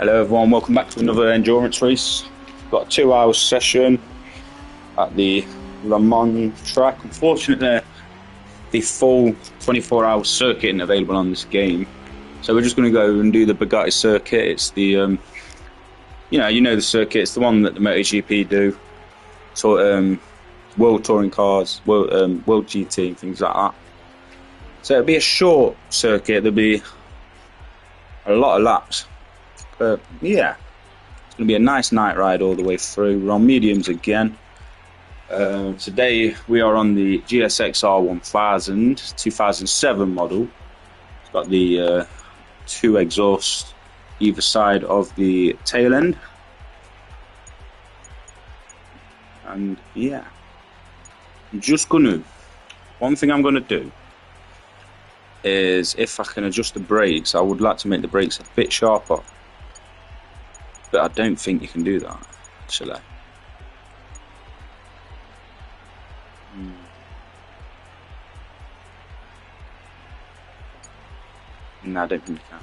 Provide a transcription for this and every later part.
Hello everyone, welcome back to another endurance race. Got a 2-hour session at the LeMans track. Unfortunately, the full 24-hour circuit isn't available on this game, so we're just going to go and do the Bugatti circuit. It's the you know the circuit. It's the one that the MotoGP do. So world touring cars, world GT and things like that. So it'll be a short circuit. There'll be a lot of laps. Yeah, it's going to be a nice night ride all the way through. We're on mediums again. Today we are on the GSX-R 1000 2007 model. It's got the 2 exhausts either side of the tail end. And yeah, one thing I'm gonna do is, if I can adjust the brakes, I would like to make the brakes a bit sharper, but I don't think you can do that actually. No, I don't think you can.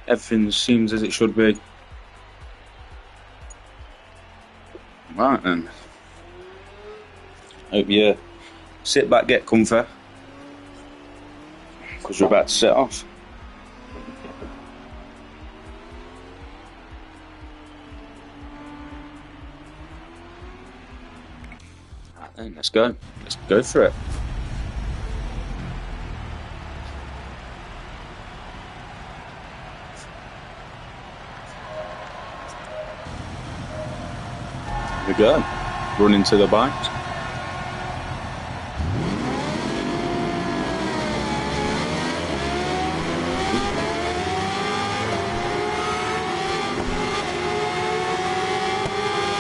Everything seems as it should be. Right then. Hope you sit back, get comfy, because we're about to set off. Right then, let's go for it. Here we go, run into the bikes.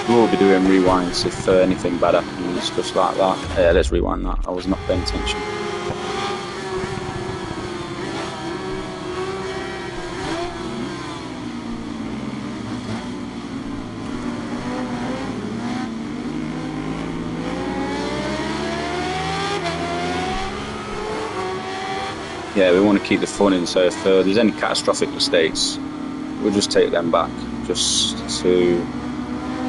We'll be doing rewinds if anything bad happens, just like that. Yeah, let's rewind that. I was not paying attention. Yeah, we want to keep the fun in, so if there's any catastrophic mistakes, we'll just take them back, just to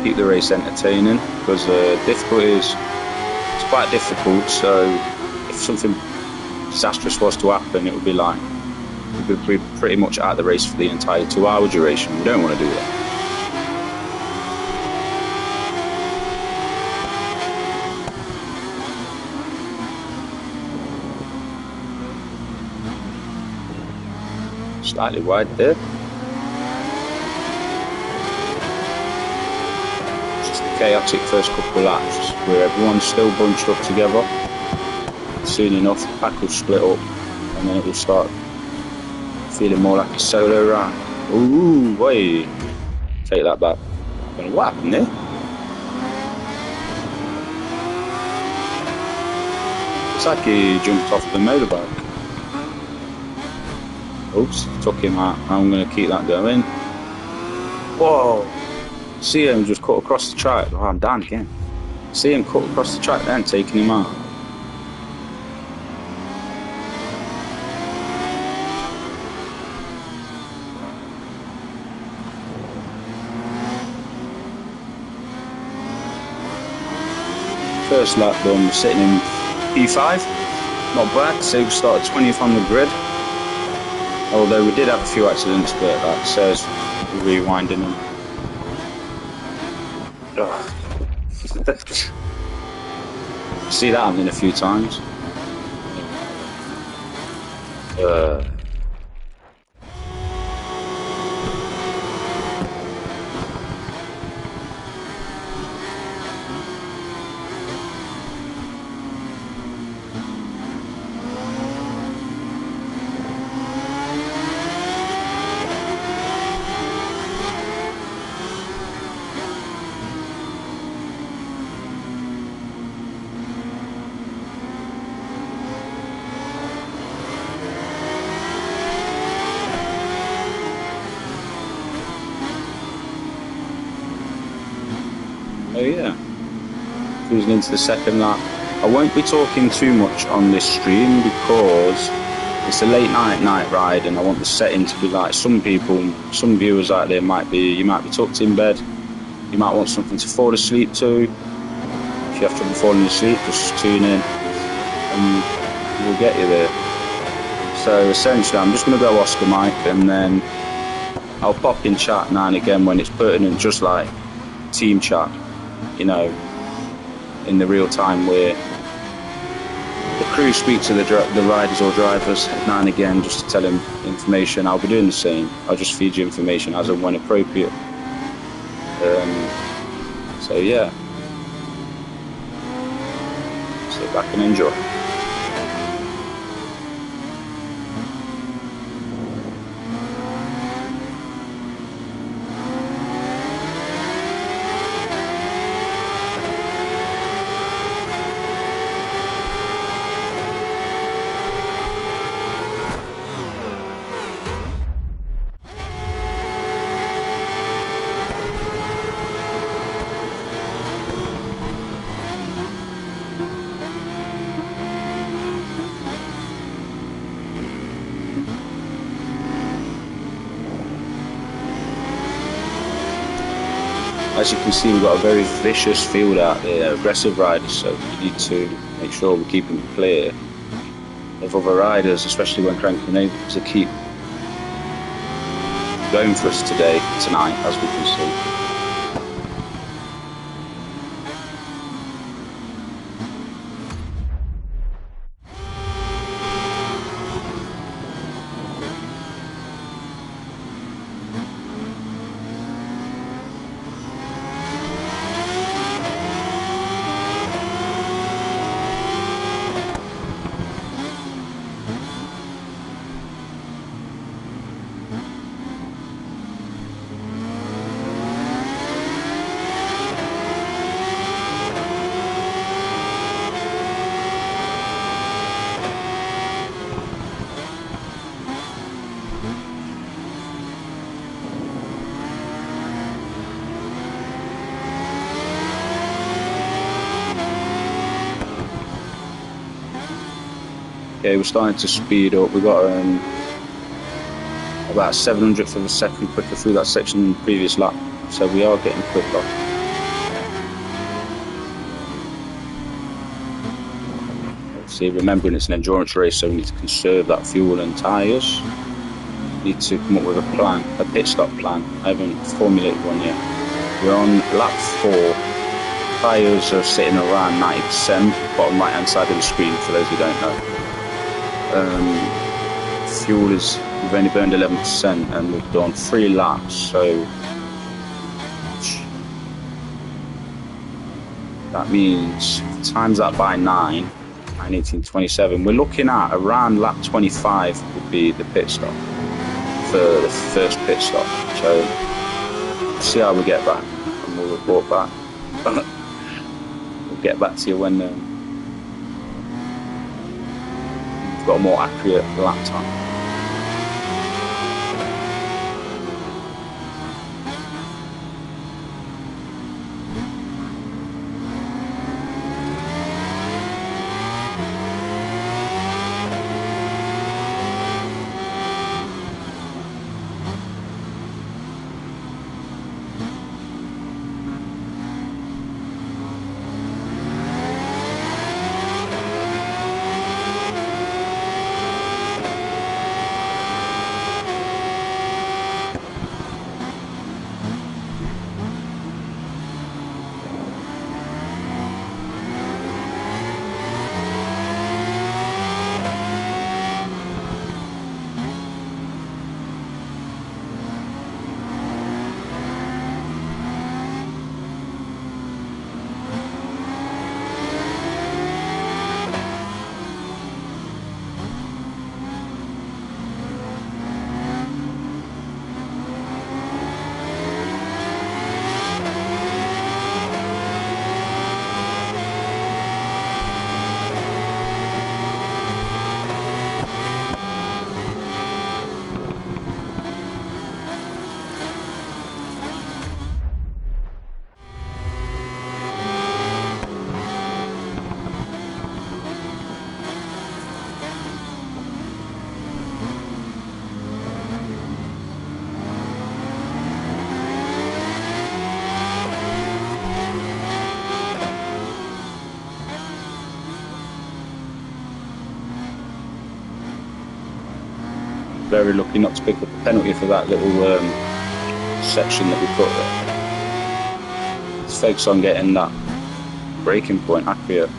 keep the race entertaining, because difficulties, it's quite difficult, so if something disastrous was to happen, it would be like, we'd be pretty much out of the race for the entire 2-hour duration. We don't want to do that. Slightly wide there. Chaotic first couple of laps where everyone's still bunched up together. Soon enough the pack will split up and then it will start feeling more like a solo ride. Ooh, wait, take that back. What happened there? It's like he jumped off the motorbike. Oops, took him out. I'm going to keep that going. Whoa! See him just cut across the track. Oh, I'm down again. See him cut across the track then, taking him out. First lap done, we're sitting in P5. Not bad, so we started 20th on the grid. Although we did have a few accidents, but that says we're rewinding them. See that happening a few times. Oh yeah, cruising into the second lap. I won't be talking too much on this stream because it's a late night ride, and I want the setting to be like some people, some viewers out there might be, you might be tucked in bed, you might want something to fall asleep to. If you have trouble falling asleep, just tune in and we'll get you there. So essentially I'm just going to go Oscar Mike, and then I'll pop in chat now and again when it's pertinent, just like team chat, you know, in the real time where the crew speak to the riders or drivers now and again just to tell them information. I'll be doing the same. I'll just feed you information as and when appropriate. So yeah, sit back and enjoy. As you can see, we've got a very vicious field out there, aggressive riders, so we need to make sure we're keeping clear of other riders, especially when cranking able to keep going for us tonight, as we can see. Okay, we're starting to speed up. We got about 700th of a second quicker through that section in the previous lap, so we are getting quicker. Obviously, remembering it's an endurance race, so we need to conserve that fuel and tyres. We need to come up with a plan, a pit stop plan. I haven't formulated one yet. We're on lap 4. Tyres are sitting around 90%, bottom right hand side of the screen for those who don't know. Fuel is, we've only burned 11% and we've done 3 laps, so that means times that by 9, 1827. We're looking at around lap 25 would be the pit stop for the first pit stop. So we'll see how we get back and we'll report back. We'll get back to you when we've got a more accurate lap time. very lucky not to pick up a penalty for that little section that we put there. Let's focus on getting that braking point accurate.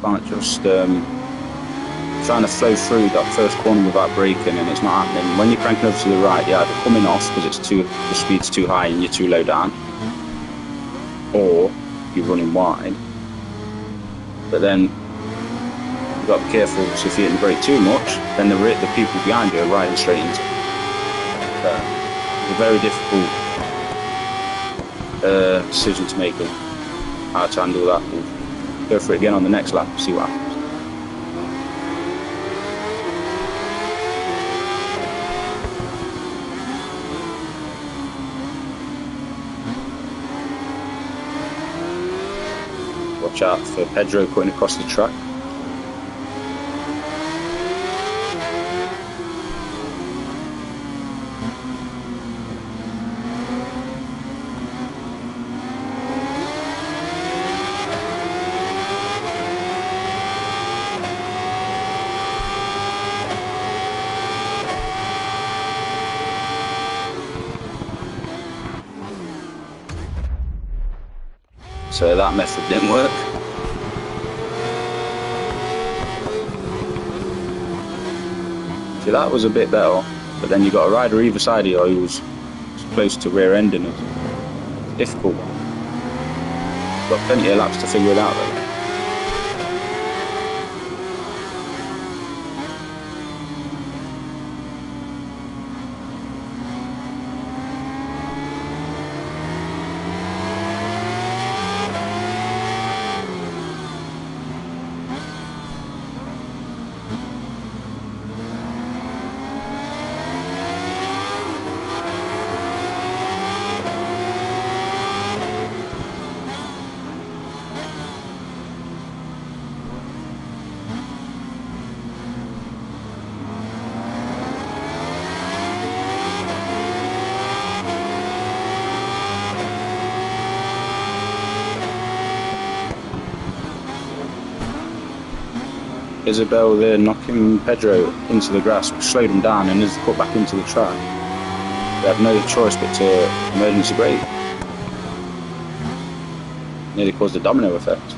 Can't just trying to flow through that first corner without braking, and it's not happening. When you're cranking over to the right, you're either coming off because the speed's too high and you're too low down, or you're running wide. But then you've got to be careful, so if you hit the brake too much, then the people behind you are riding straight into it. It's a very difficult decision to make, how to handle that. We'll go for it again on the next lap, see what happens. Watch out for Pedro cutting across the track. So that method didn't work. See, that was a bit better, but then you got a rider either side of you who was close to rear ending us. Difficult one. Got plenty of laps to figure it out though. Isabel there knocking Pedro into the grass, slowed him down, and as he put back into the track, they had no choice but to emergency brake. Nearly caused a domino effect.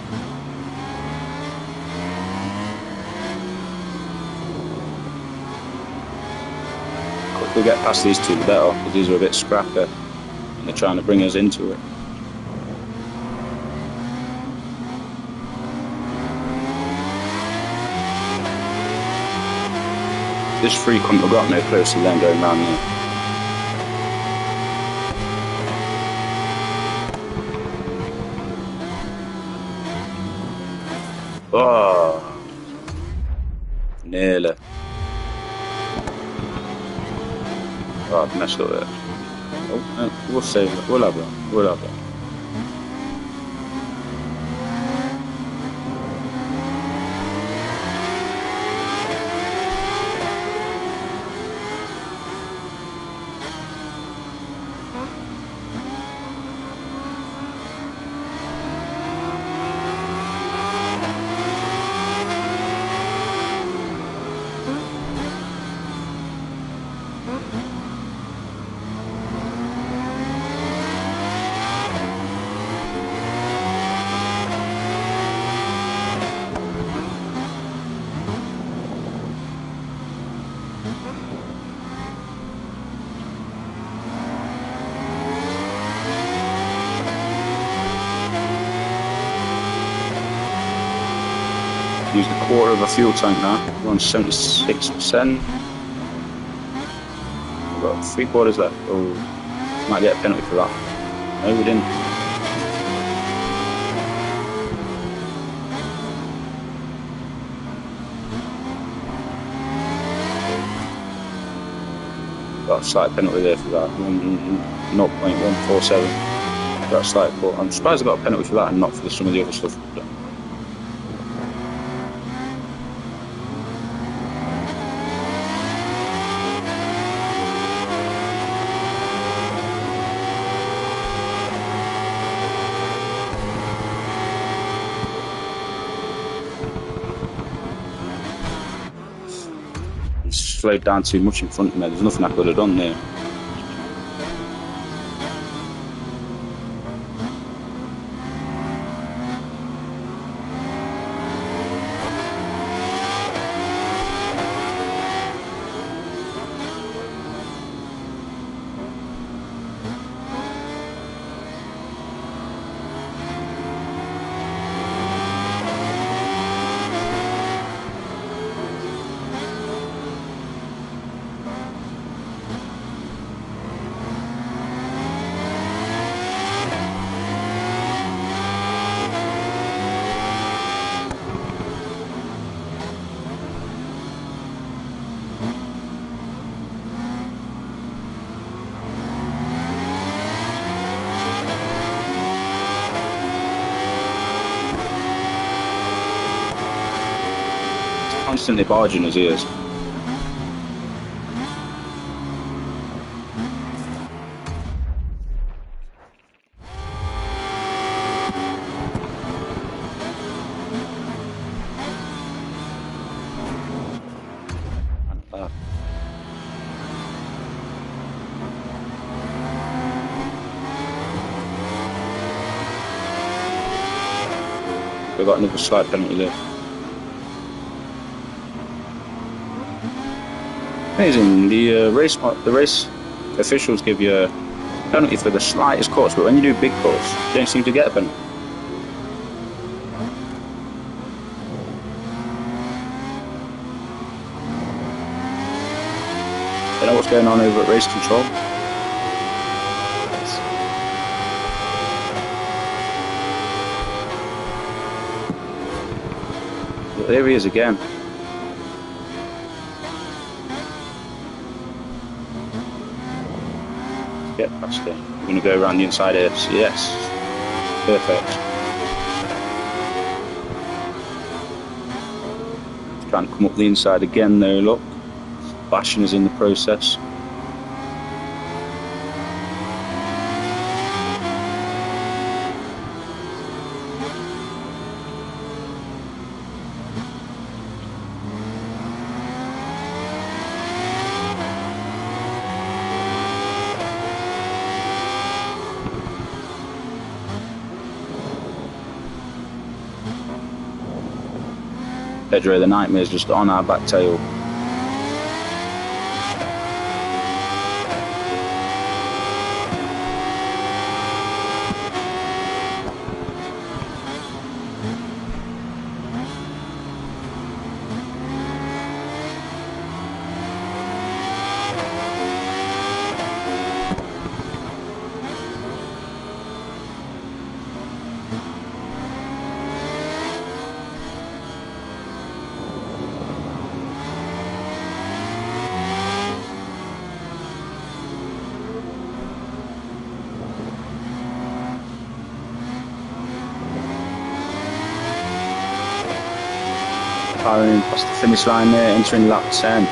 Quickly get past these two, the better, because these are a bit scrappy and they're trying to bring us into it. This free couldn't have got no closer than going round there. Oh, nearly. Oh, I've messed up there. Oh, no, we'll save it. We'll have that. We'll have that. Used a quarter of a fuel tank now. We're on 76%. We've got 3/4 left. Oh, might get a penalty for that. No, we didn't. Got a slight penalty there for that. 0.147. Got a slight put. I'm surprised I got a penalty for that and not for some of the other stuff we've done. slowed down too much in front of me. There's nothing I could have done there. Constantly barging his ears. We've got another slight penalty there. Amazing. The race officials give you a penalty for the slightest cuts, but when you do big cuts, you don't seem to get a penalty. Don't know what's going on over at race control. But there he is again. Get past it. We're going to go around the inside here. Yes. Perfect. Trying to come up the inside again there, look. Bashing is in the process. Pedro the Nightmare's just on our back tail. Firing past the finish line there, entering lap 10.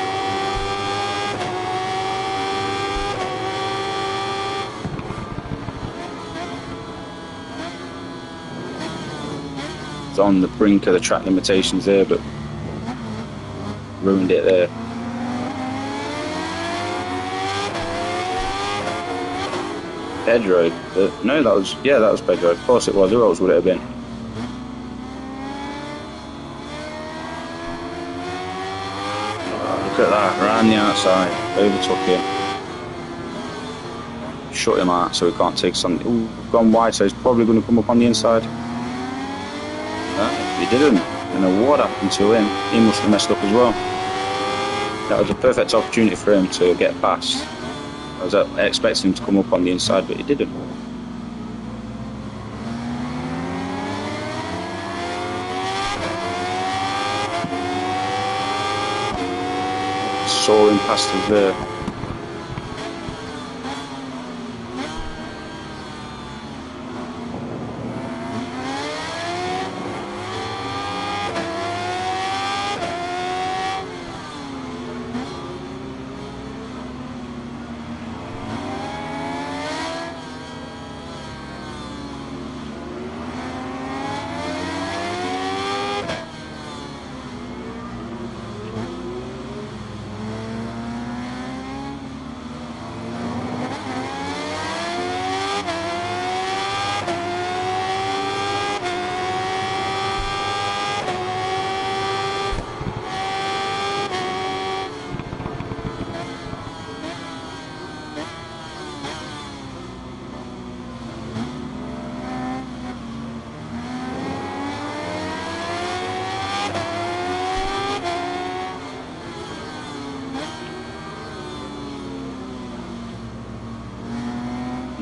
It's on the brink of the track limitations there, but ruined it there. Pedro, no, that was Pedro. Of course it was. Who else would it have been? Look at that, around the outside, overtook him. Shut him out so he can't take something. Ooh, gone wide, so he's probably going to come up on the inside. No, he didn't. I don't know what happened to him. He must have messed up as well. That was a perfect opportunity for him to get past. I was expecting him to come up on the inside, but he didn't. Soaring past him there.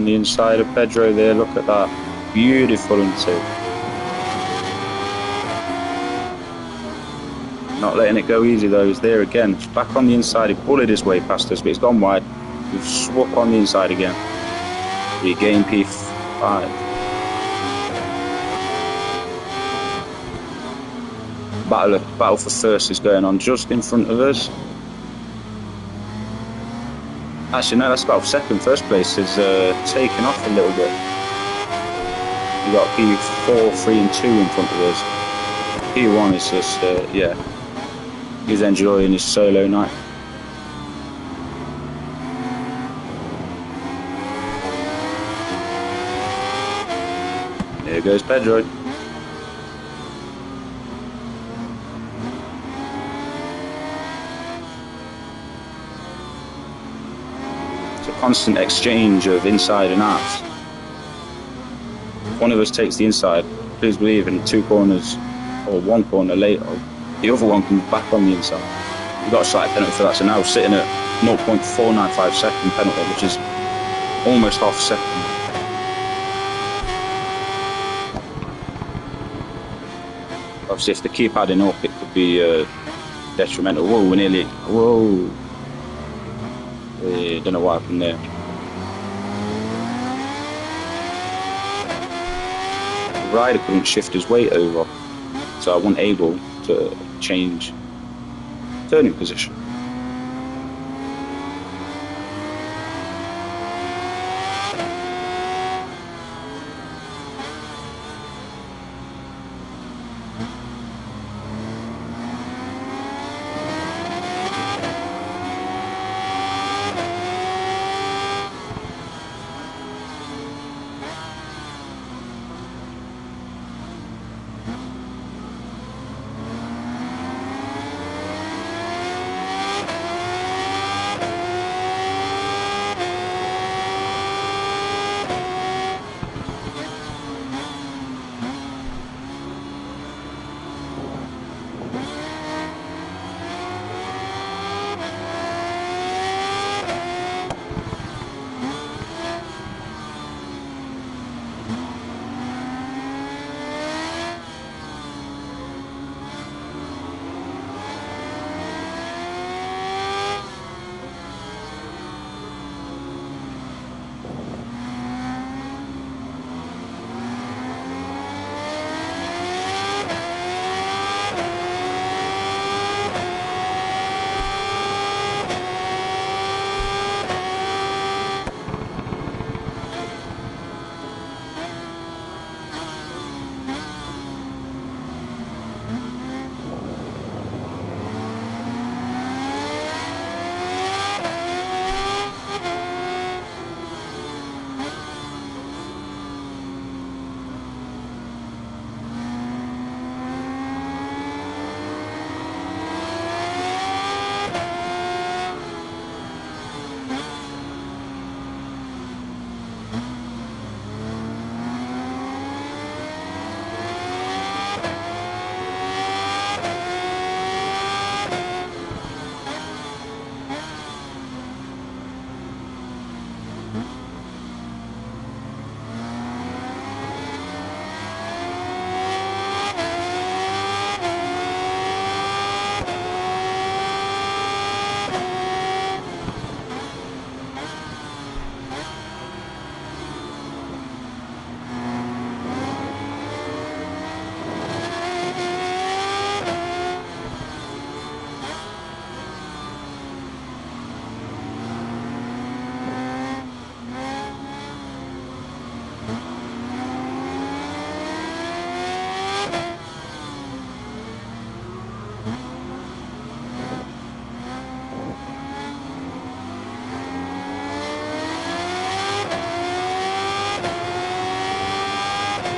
on the inside of Pedro there. Look at that, beautiful into. Not letting it go easy though. He's there again. He's back on the inside. He bullied his way past us, but he's gone wide. We've swapped on the inside again. Regain P5. Battle for first is going on just in front of us. Actually, no, that's battle for second. First place is taken off a little bit. We've got P4, 3 and 2 in front of us. P1 is just, yeah, he's enjoying his solo night. There goes Pedro. It's a constant exchange of inside and out. If one of us takes the inside, please believe in 2 corners or 1 corner later, the other one comes back on the inside. We've got a slight penalty for that, so now we're sitting at 0.495 second penalty, which is almost half a second. Obviously, if they keep adding up, it could be detrimental. Whoa, we're nearly. Whoa. Don't know what happened there. The rider couldn't shift his weight over, so I wasn't able to change turning position.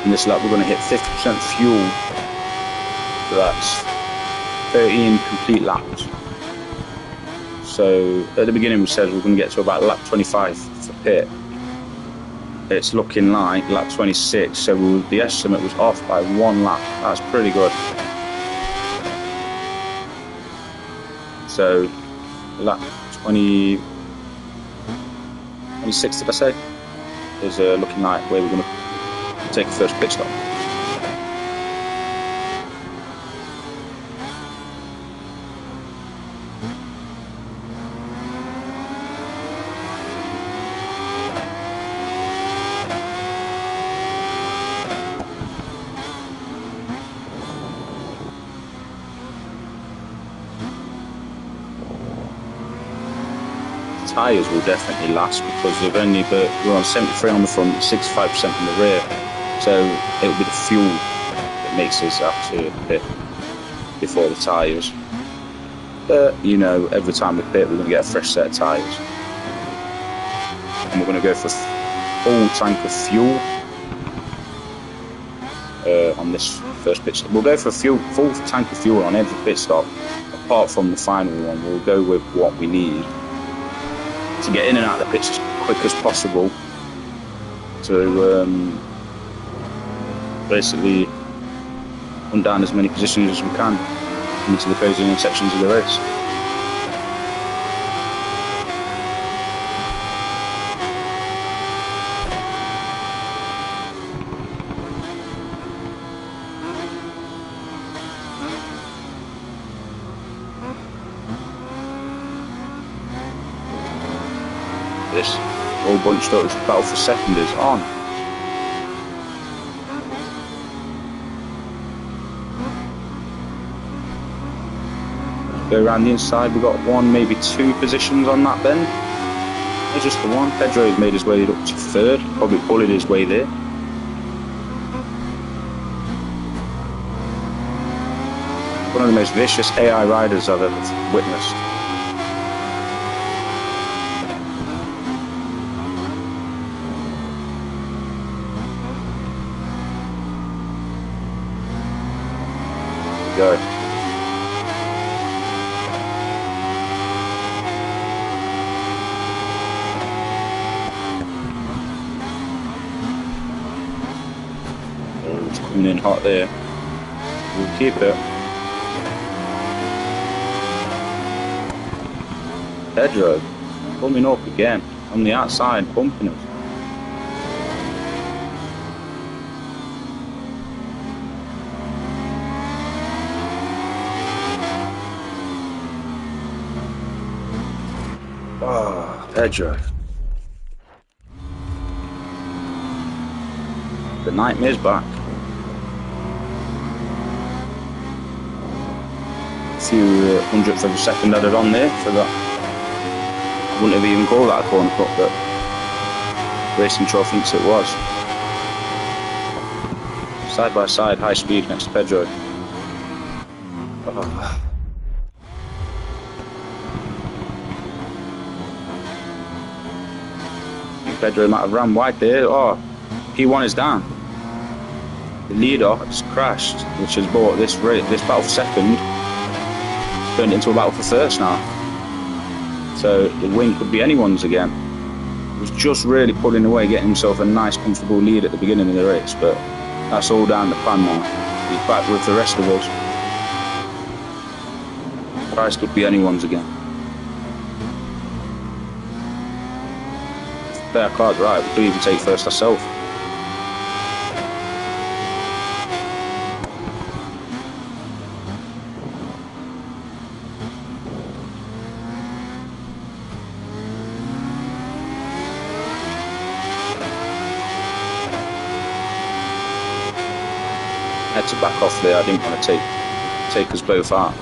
In this lap we're going to hit 50% fuel, so that's 13 complete laps. So at the beginning we said we're going to get to about lap 25 for pit. It's looking like lap 26, so the estimate was off by 1 lap. That's pretty good. So lap 26 did I say? is looking like where we're going to take a first pit stop. Tyres will definitely last because we're on 73 on the front, 65% in the rear, so it'll be the fuel that makes us have to pit before the tyres. But you know, every time we pit we're going to get a fresh set of tyres, and we're going to go for full tank of fuel on this first pit stop. We'll go for full tank of fuel on every pit stop apart from the final one. We'll go with what we need to get in and out of the pits as quick as possible to basically run down as many positions as we can into the closing sections of the race. This whole bunch that was battle for second is on. Go around the inside, we've got one, maybe two positions on that bend. There's just the one. Pedro's made his way up to third, probably bullied his way there. One of the most vicious AI riders I've ever witnessed. Go. Oh, it's coming in hot there. We'll keep it. Pedro coming up again on the outside, bumping us. Oh, Pedro. The nightmare's back. A few hundredths of a second added on there for that. I wouldn't have even called that a corner cut, but Racing Troll thinks it was. Side by side, high speed next to Pedro. Oh. Pedro might have ran wide there. Oh, P1 is down. The leader has crashed, which has brought this battle for second turned into a battle for first now. So the win could be anyone's again. He was just really pulling away, getting himself a nice, comfortable lead at the beginning of the race, but that's all down the pan now. He's back with the rest of us. The prize could be anyone's again. Play our cards right, we could even take first ourselves. I had to back off there, I didn't want to take us both out.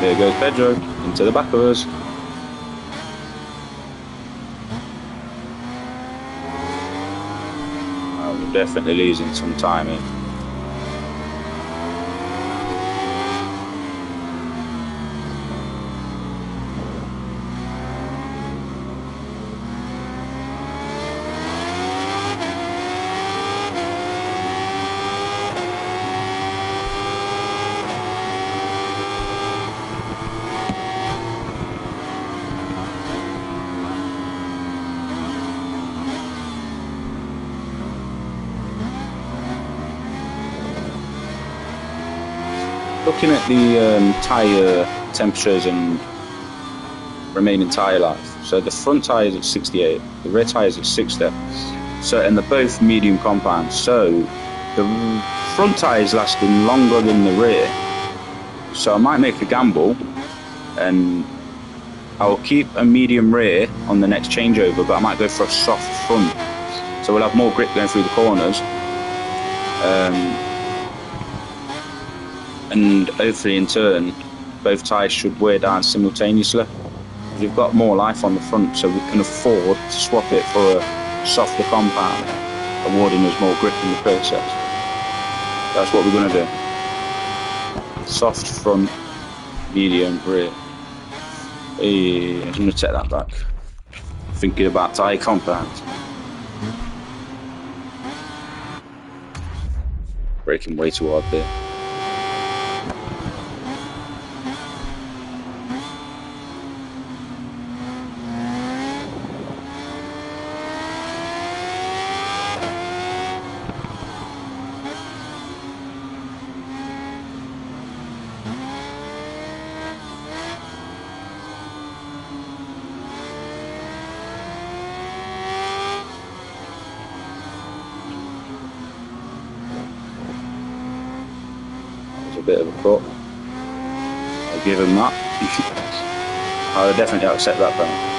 There goes Pedro, into the back of us. We're definitely losing some time here. looking at the tyre temperatures and remaining tyre life. So the front tyre is at 68, the rear tyre is at 60. So, and they're both medium compounds. So the front tyre is lasting longer than the rear. So I might make a gamble, and I'll keep a medium rear on the next changeover, but I might go for a soft front. So we'll have more grip going through the corners. And hopefully in turn, both tyres should wear down simultaneously. We've got more life on the front, so we can afford to swap it for a softer compound, awarding us more grip in the process. That's what we're going to do. Soft front, medium rear. Hey, I'm going to take that back. Thinking about tyre compounds. Braking way too hard there. A bit of a cut. I'll give him that. I'll definitely accept that penalty.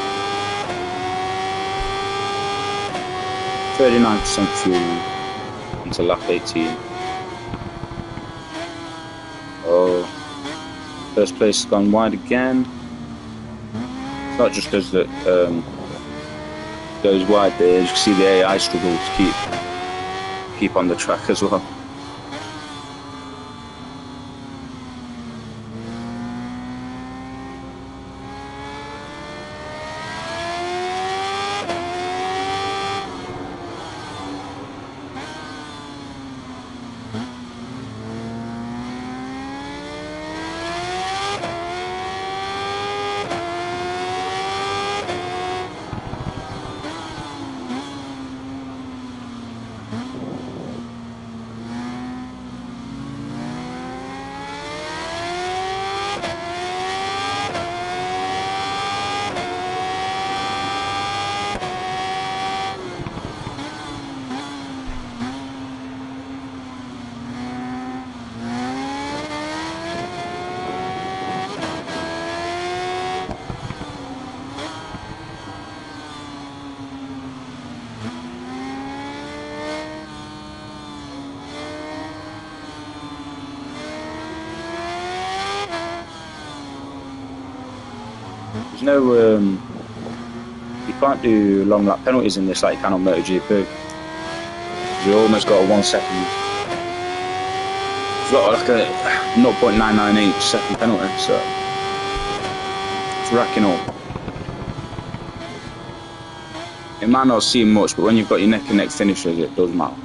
39% fuel into lap 18. Oh, first place has gone wide again. It's not just us that goes wide there. As you can see, the AI struggle to keep on the track as well. There's no, you can't do long lap penalties in this like you can on MotoGP. You almost got a 1 second. You've got like a 0.998 second penalty, so it's racking up. It might not seem much, but when you've got your neck and neck finishers, it does matter.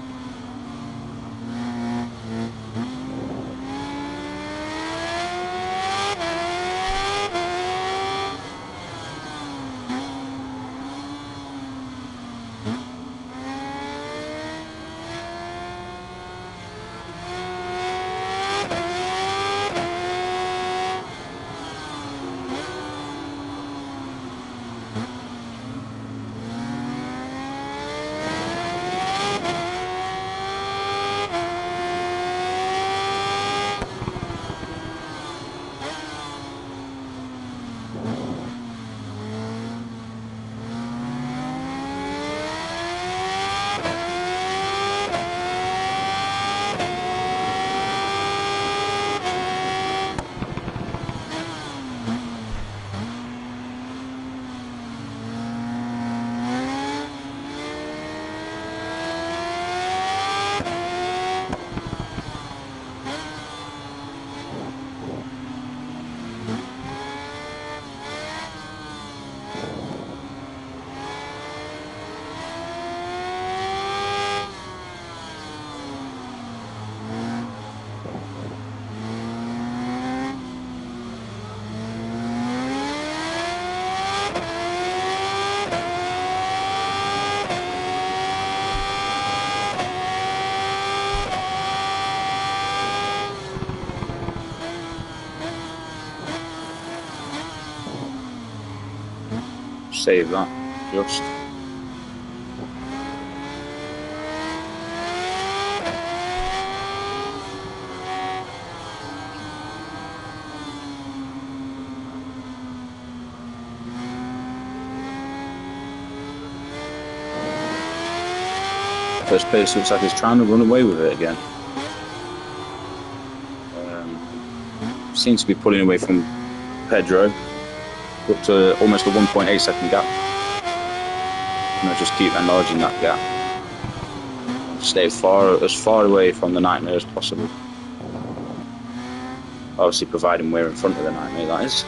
save that, just. First place looks like he's trying to run away with it again. Seems to be pulling away from Pedro, up to almost a 1.8 second gap. And I'll just keep enlarging that gap. Stay as far away from the Nightmare as possible. Obviously providing we're in front of the Nightmare, that is.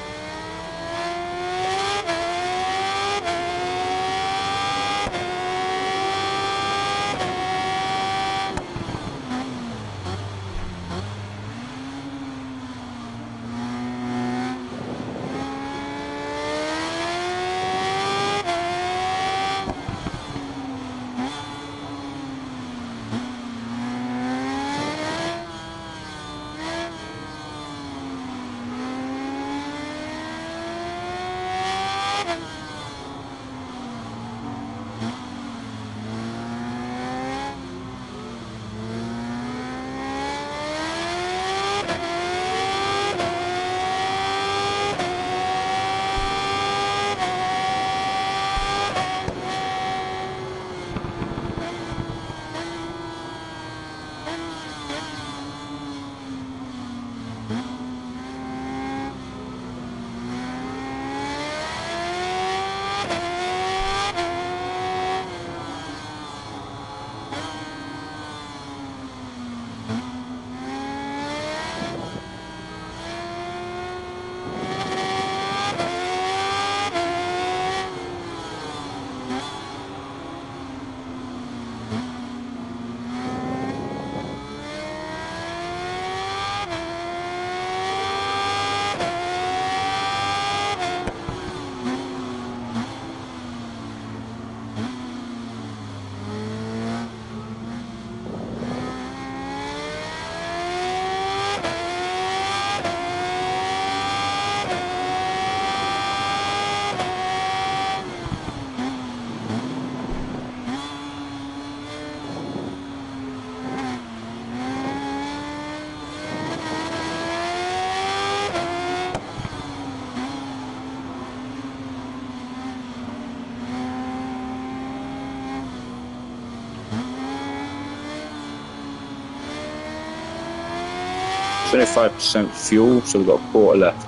It's only 5% fuel, so we've got a quarter left.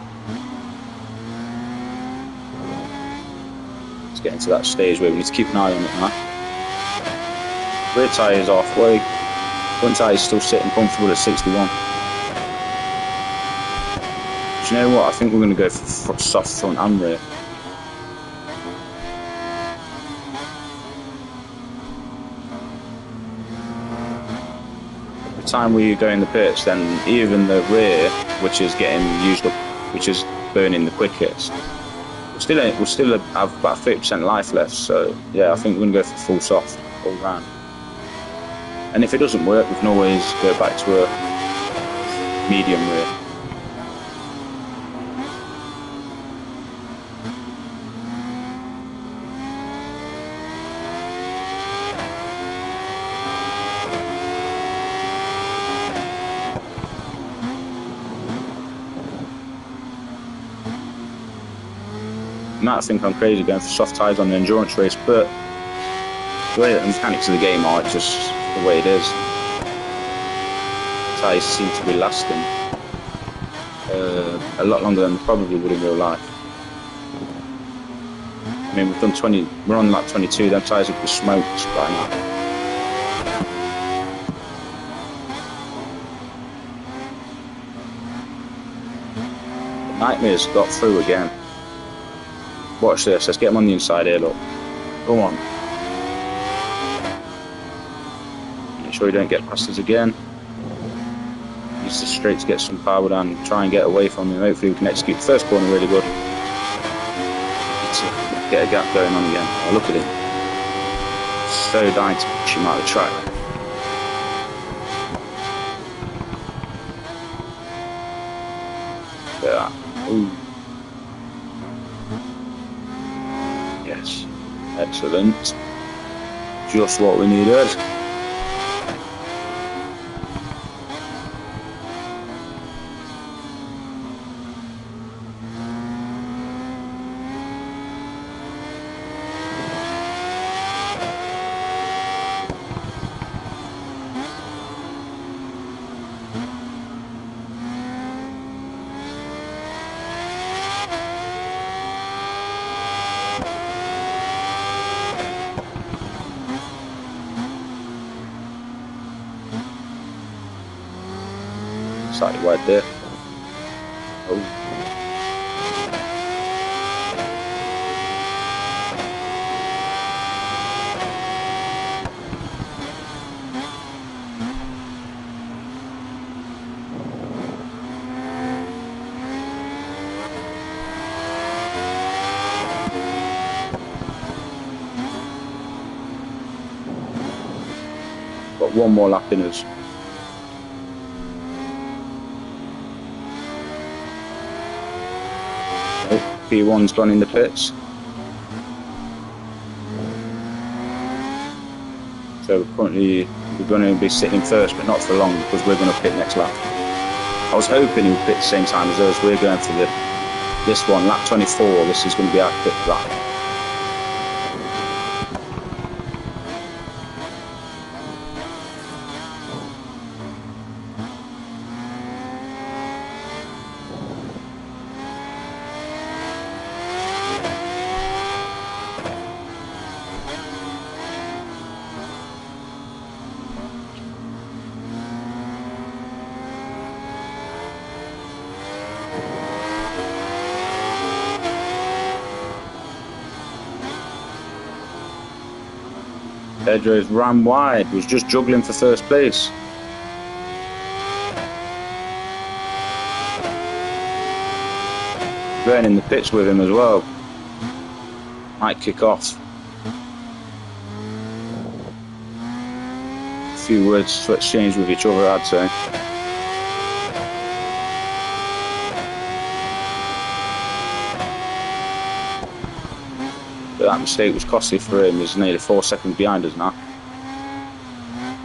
It's getting to that stage where we need to keep an eye on it now. Rear tyre is halfway. Front tyre is still sitting comfortable at 61. Do you know what? I think we're going to go for soft front and rear. Time we go in the pits, then even the rear, which is getting used up, which is burning the quickest, we'll still have about 30% life left. So yeah, I think we're gonna go for full soft all round. And if it doesn't work, we can always go back to a medium rear. You might think I'm crazy going for soft tyres on an endurance race, but the way that the mechanics of the game are, it's just the way it is. Tyres seem to be lasting a lot longer than they probably would in real life. I mean, we've done 20, we're on lap 22, them tyres would be smoked by now. The Nightmare's got through again. Watch this, let's get him on the inside here, look. Go on. Make sure you don't get past us again. Use the straight to get some power down, try and get away from him. Hopefully we can execute the first corner really good. Get a gap going on again. Oh, look at him. So dying to push him out of the track. Look at that. Ooh. Yeah, Yes, excellent. Just what we needed. Slightly wide there. Oh. Got one more lap in us. P1's gone in the pits. So currently we're going to be sitting first, but not for long because we're going to pit next lap. I was hoping he would pit the same time as us. We're going for this one, lap 24. This is going to be our pit lap. Pedro's ran wide, was just juggling for first place. Going in the pits with him as well. Might kick off. A few words to exchange with each other, I'd say. But that mistake was costly for him. He's nearly 4 seconds behind us now.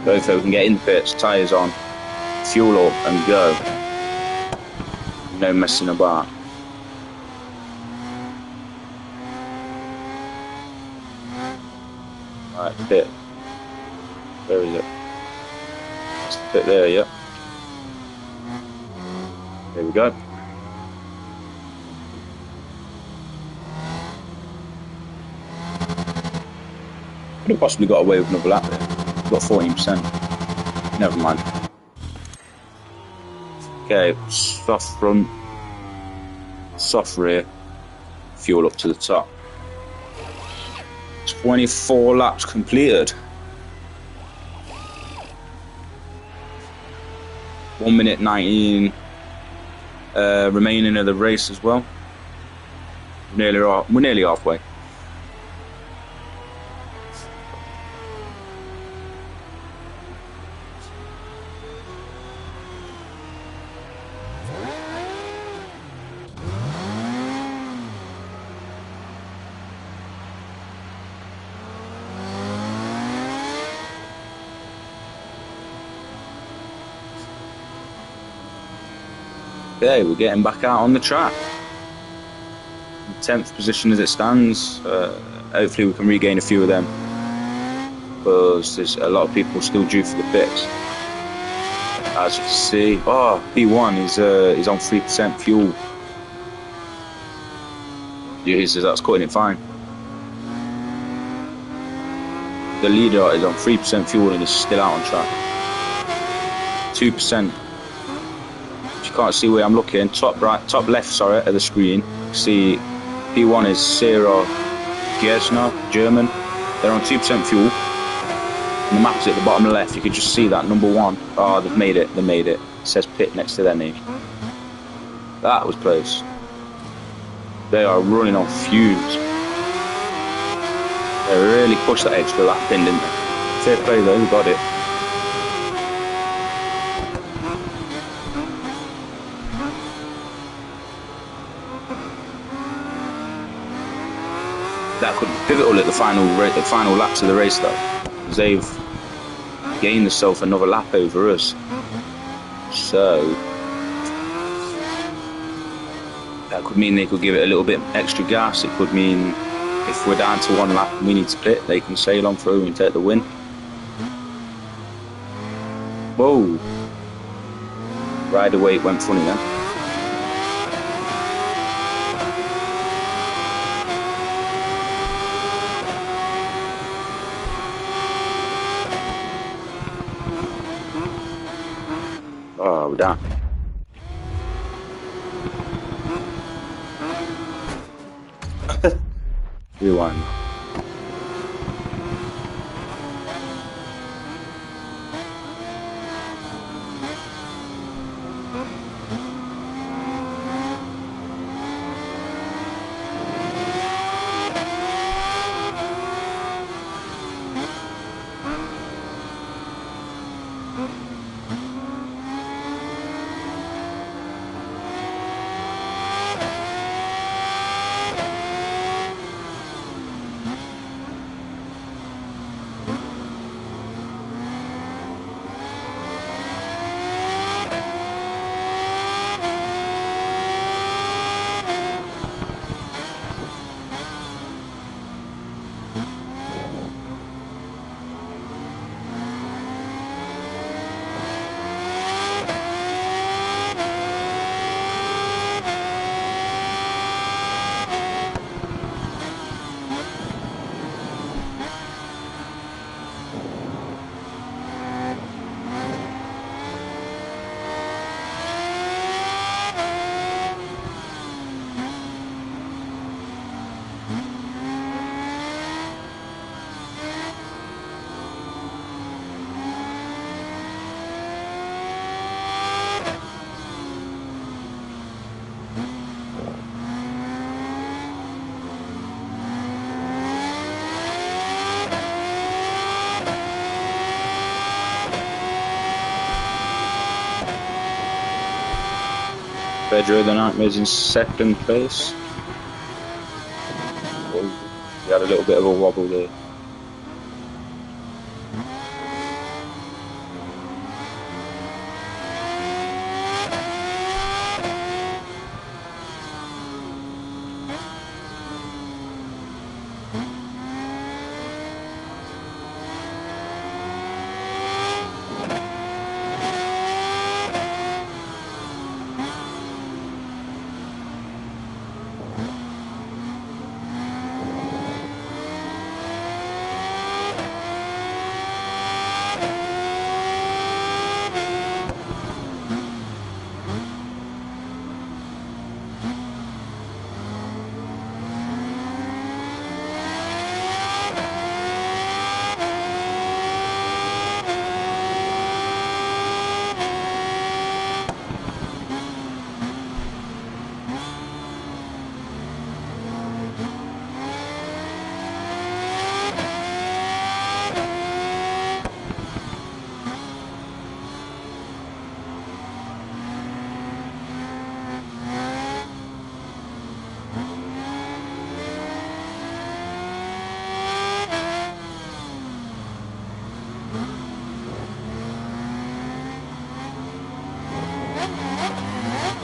Both of we can get in the pits, tyres on, fuel up and go. No messing about. Right, pit. Where is it? It's the pit there, yeah. There we go. Could have possibly got away with another lap there. Got 14%. Never mind. Okay, soft front, soft rear, fuel up to the top. 24 laps completed. 1 minute 19 remaining of the race as well. We're nearly halfway. Okay, we're getting back out on the track. 10th position as it stands. Hopefully we can regain a few of them, because there's a lot of people still due for the pits. As you can see, P1 is on 3% fuel. Jesus, that's cutting it fine. The leader is on 3% fuel and is still out on track. 2%. Can't see where I'm looking. Top left, sorry, of the screen. See, P1 is Sarah Gesner, German. They're on 2% fuel. And the map is at the bottom left. You can just see that number 1. Oh, they've made it. They made it. It says pit next to their name. That was close. They are running on fumes. They really pushed that extra lap in, didn't they? Fair play though, we got it. that could be pivotal at the final laps of the race, though, because they've gained themselves another lap over us. So that could mean they could give it a little bit extra gas. It could mean if we're down to one lap and we need to pit, they can sail on through and take the win. Whoa! Rider weight went funny then. Oh, we're down. Rewind. Pedro the Nightmare's in second place. Oh, he had a little bit of a wobble there.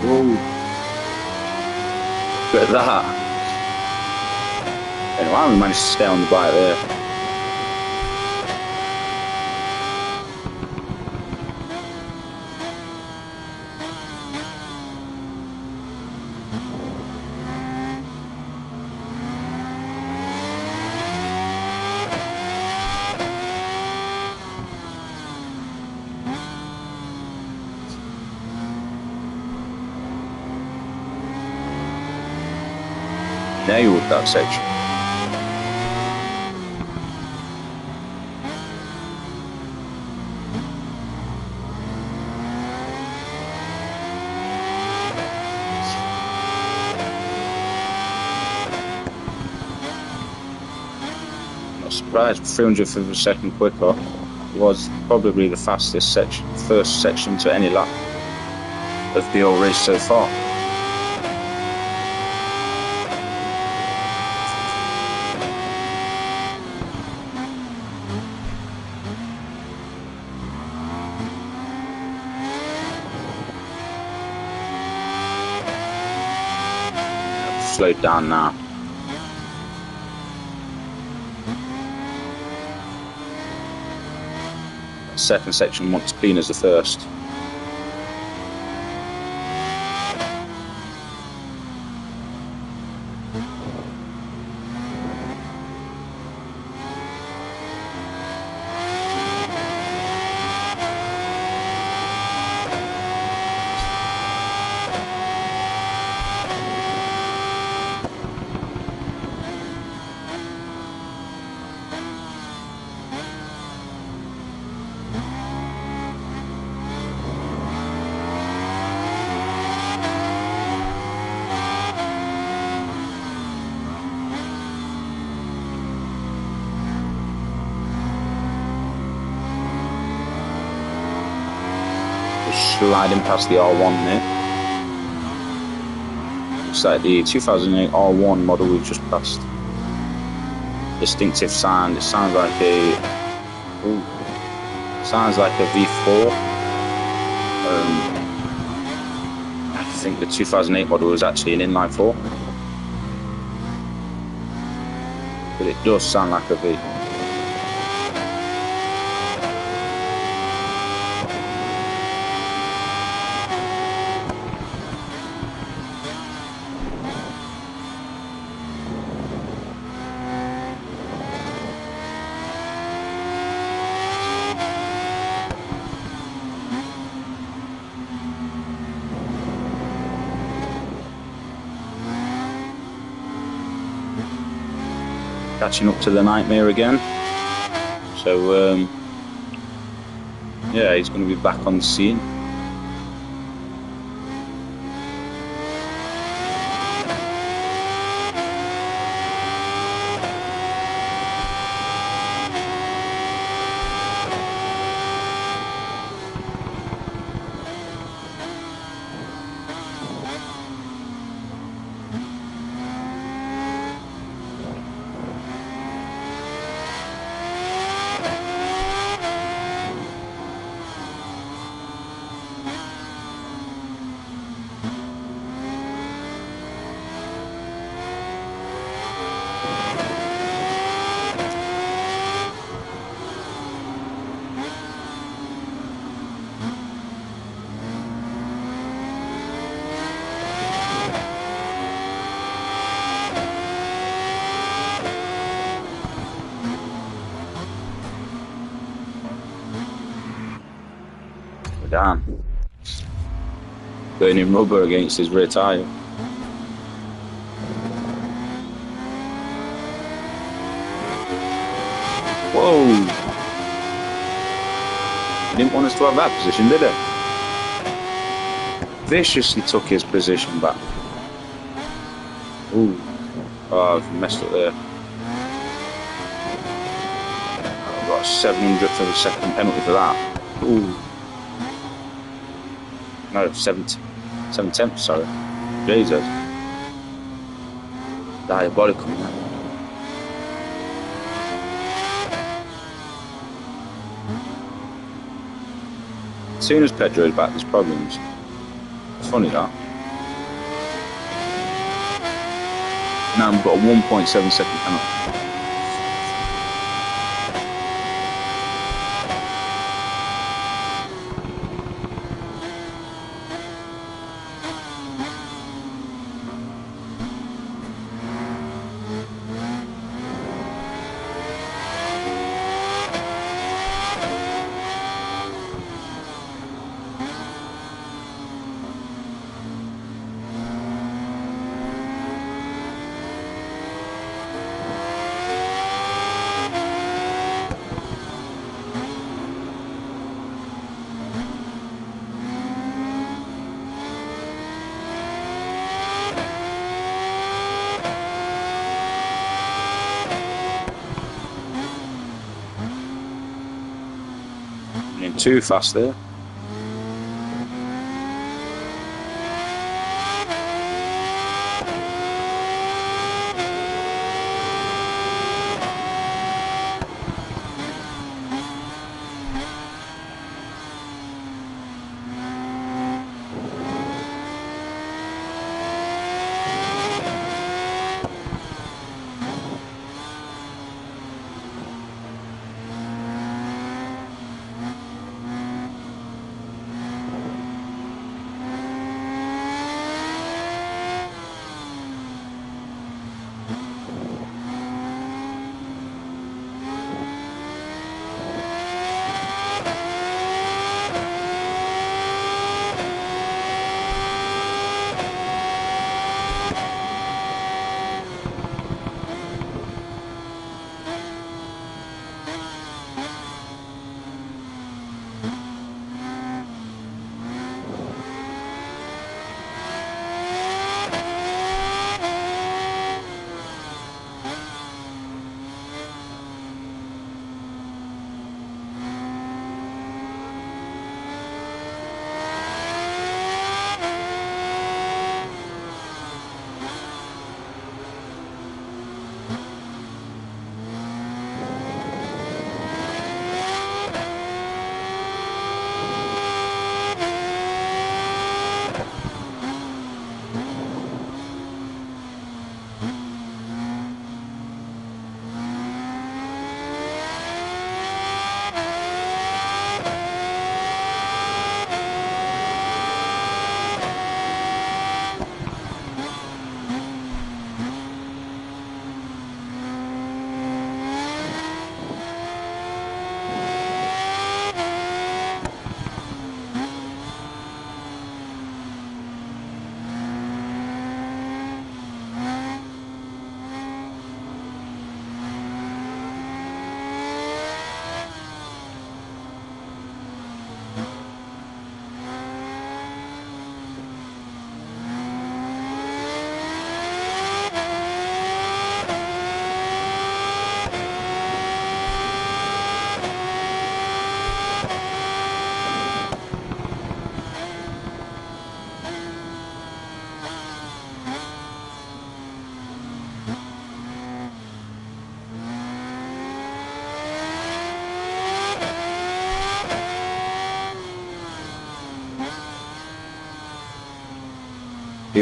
Whoa. Look at that. Anyway, I managed to stay on the bike there. Nailed that section. Not surprised, 300th of a second quicker was probably the fastest section, first section to any lap of the whole race so far. slowed down now. That second section wants clean as the first. Sliding past the R1 there. Looks like the 2008 R1 model we've just passed. Distinctive sound. It sounds like a V4. I think the 2008 model was actually an inline 4, but it does sound like a V. Catching up to the Nightmare again, so yeah, he's going to be back on the scene. Damn. Burning rubber against his rear tyre. Whoa! He didn't want us to have that position, did he? Viciously took his position back. Ooh. Oh, I've messed up there. I've got a 700th of a second penalty for that. Ooh. No, 7/10, sorry. Jesus. Diabolical, man. As soon as Pedro is back, there's problems. It's funny that. Now we've got a 1.7 second penalty. Too fast there.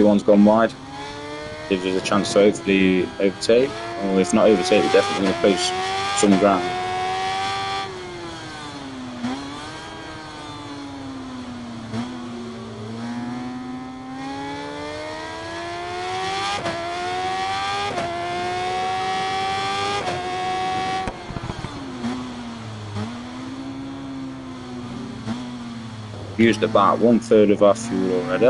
P1's gone wide. Gives us a chance to hopefully overtake, or if not overtake, we're definitely going to close some ground. Used about 1/3 of our fuel already.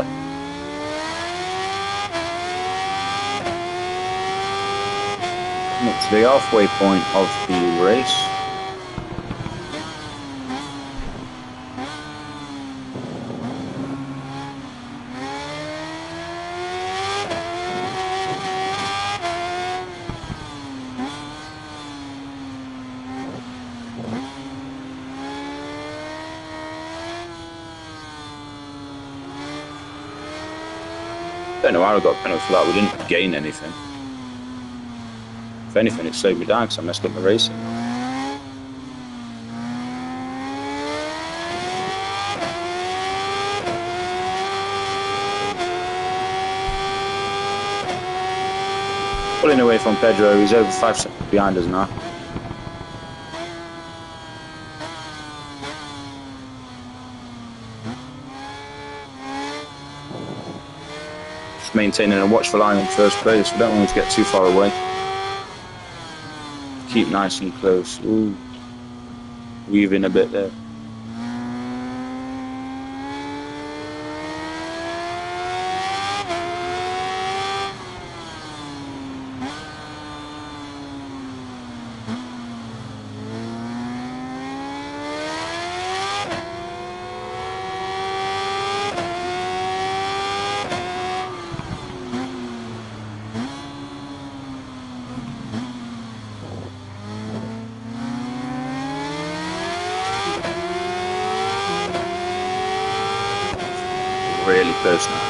Up to the halfway point of the race. Don't know how I got a penalty for that. We didn't gain anything. If anything, it slowed me down because I messed up my racing. Pulling away from Pedro, he's over 5 seconds behind us now. Just maintaining a watchful eye in first place. We don't want to get too far away. Keep nice and close. Ooh, weaving a bit there. Really close now.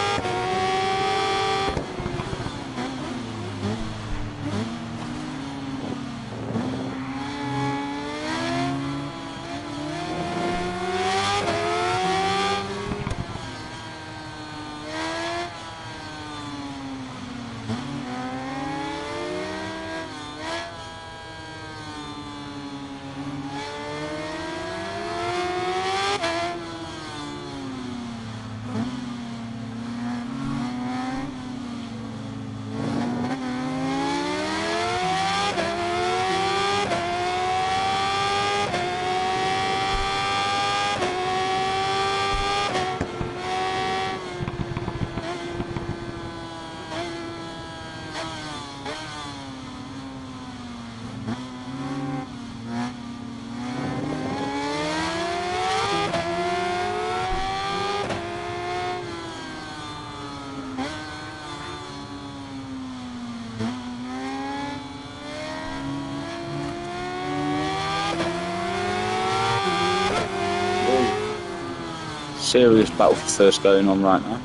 Serious battle for first going on right now.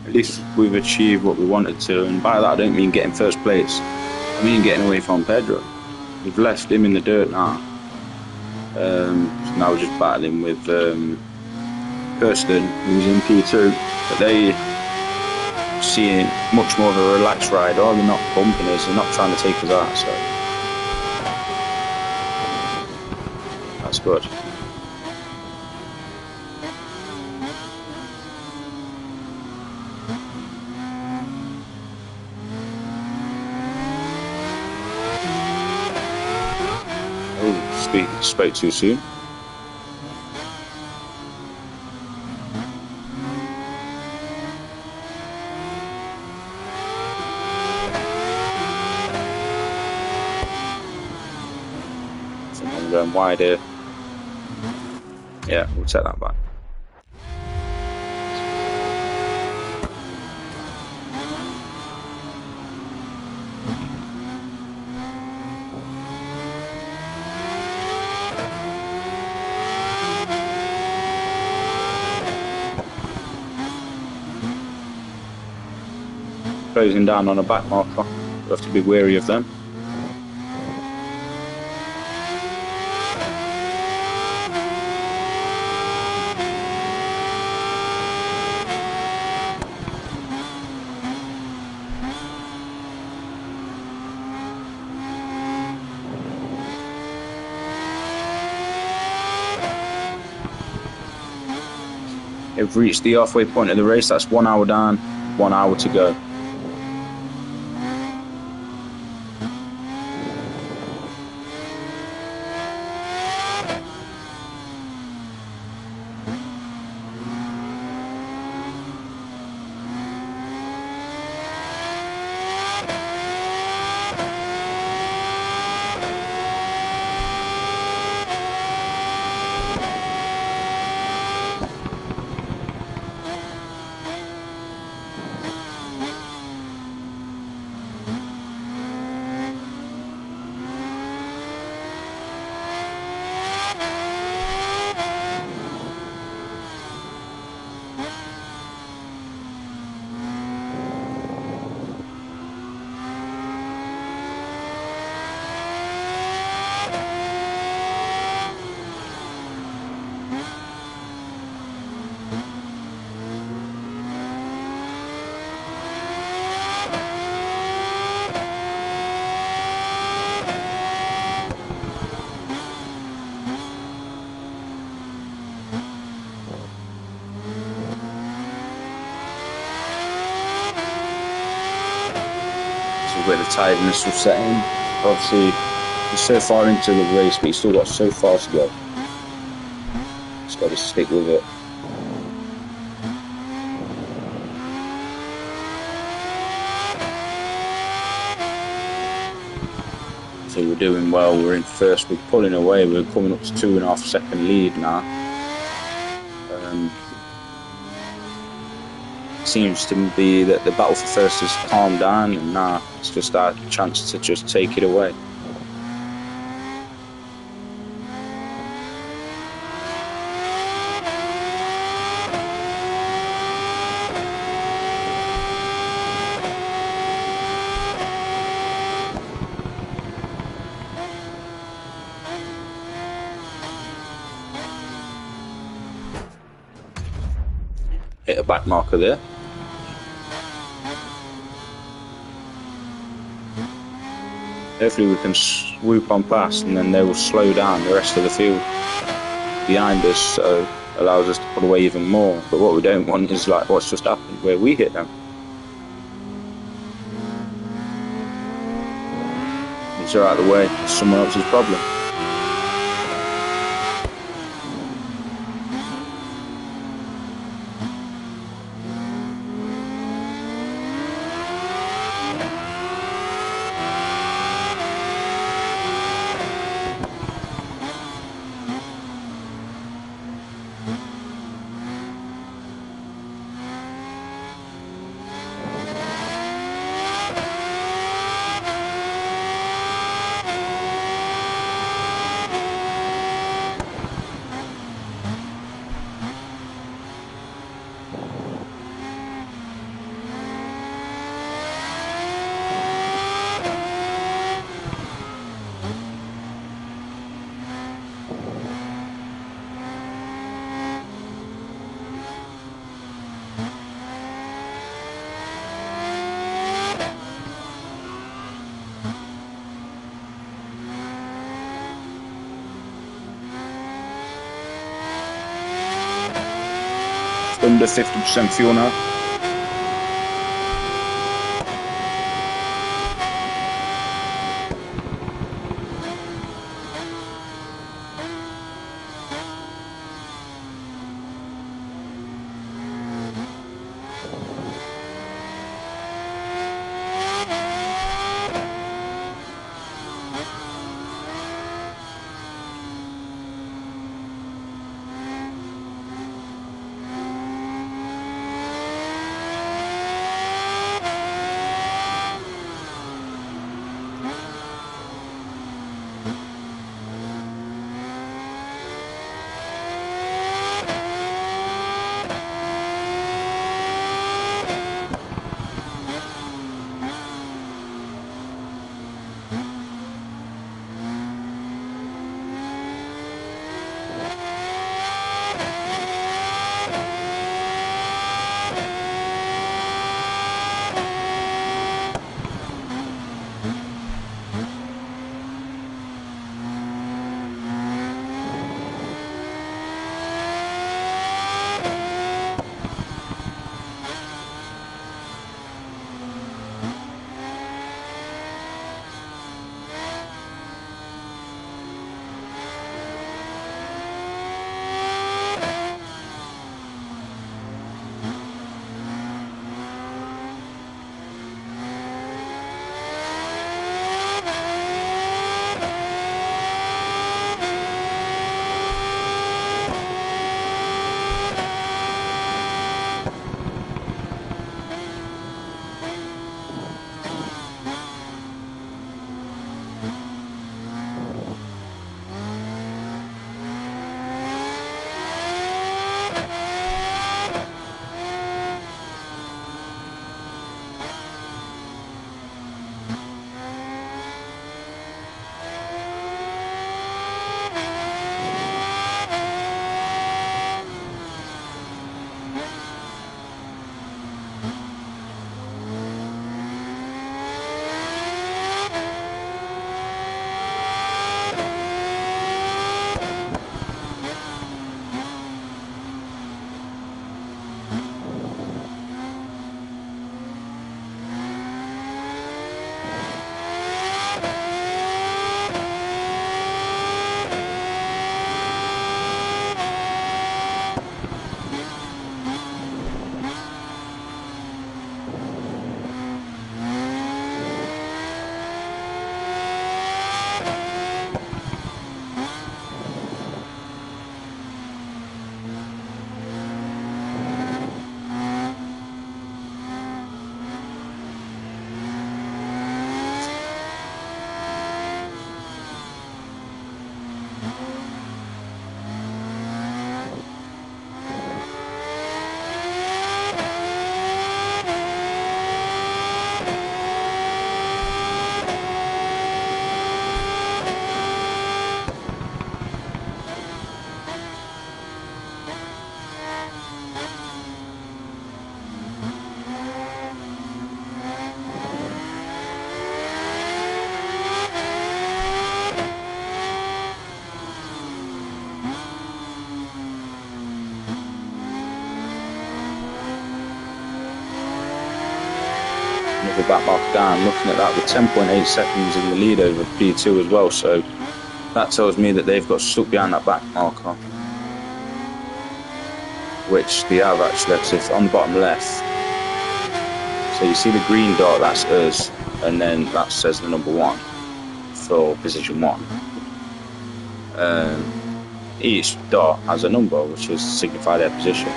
At least we've achieved what we wanted to, and by that I don't mean getting first place, I mean getting away from Pedro. We've left him in the dirt now. So now we're just battling with Kirsten, who's in P2, but they seeing much more of a relaxed ride. They're not bumping us, they're not trying to take us out, so that's good. Spoke too soon. I'm going wide here. Yeah, we'll take that back. Closing down on a back marker, we'll have to be wary of them. They've reached the halfway point of the race. That's 1 hour down, 1 hour to go. Where the tiredness will set in. Obviously, you're so far into the race, but you've still got so far to go. Just got to stick with it. So we're doing well. We're in first. We're pulling away. We're coming up to 2.5 second lead now. Seems to be that the battle for first has calmed down, and now it's just our chance to just take it away. Hit a back marker there. Hopefully we can swoop on past, and then they will slow down the rest of the field behind us, so it allows us to pull away even more. But what we don't want is like what's just happened, where we hit them. These are out of the way. It's someone else's problem. Under 50% fuel now. Another back marker down, looking at that with 10.8 seconds in the lead over P2 as well, so that tells me that they've got stuck behind that back marker, which they have actually, because it's on the bottom left. So you see the green dot, that's us, and then that says the number 1 for position 1. Each dot has a number which is signify their position.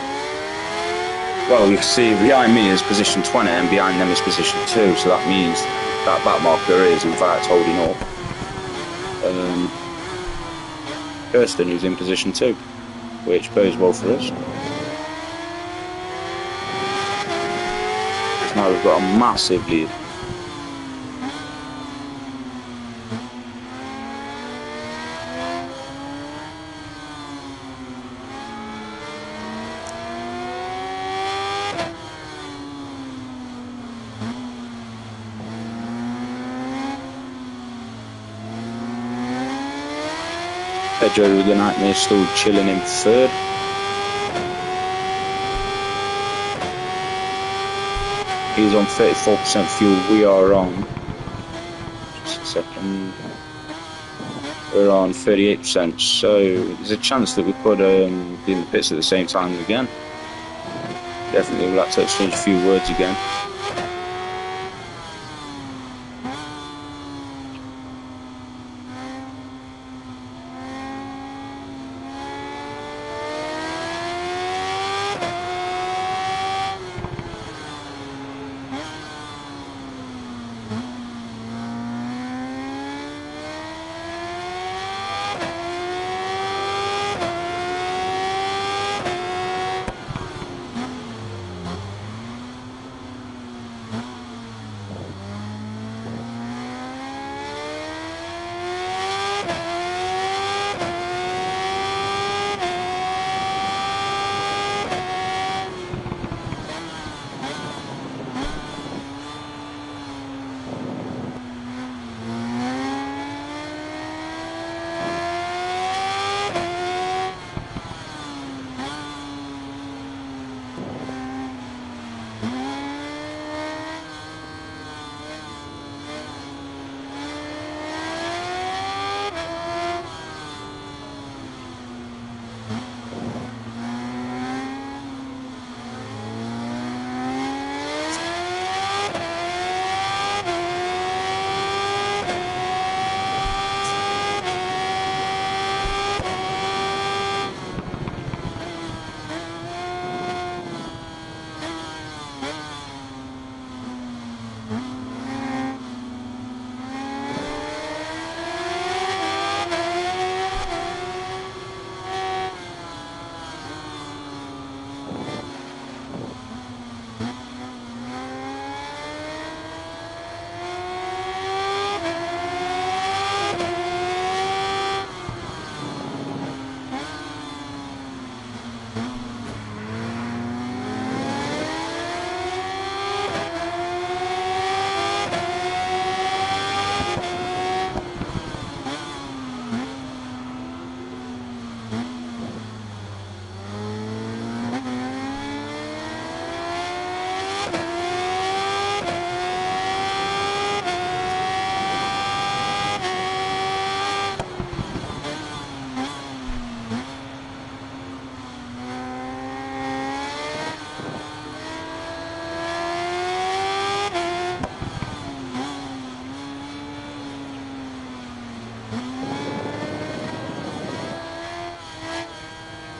Well, you can see behind me is position 20 and behind them is position 2, so that means that back marker is in fact holding up Kirsten, who's in position 2, which bodes well for us. So now we've got a massive lead. Pedro with the Nightmare still chilling in 3rd. He's on 34% fuel, we are on, just a second, we're on 38%, so there's a chance that we could be in the pits at the same time again. Definitely we'll have to exchange a few words again.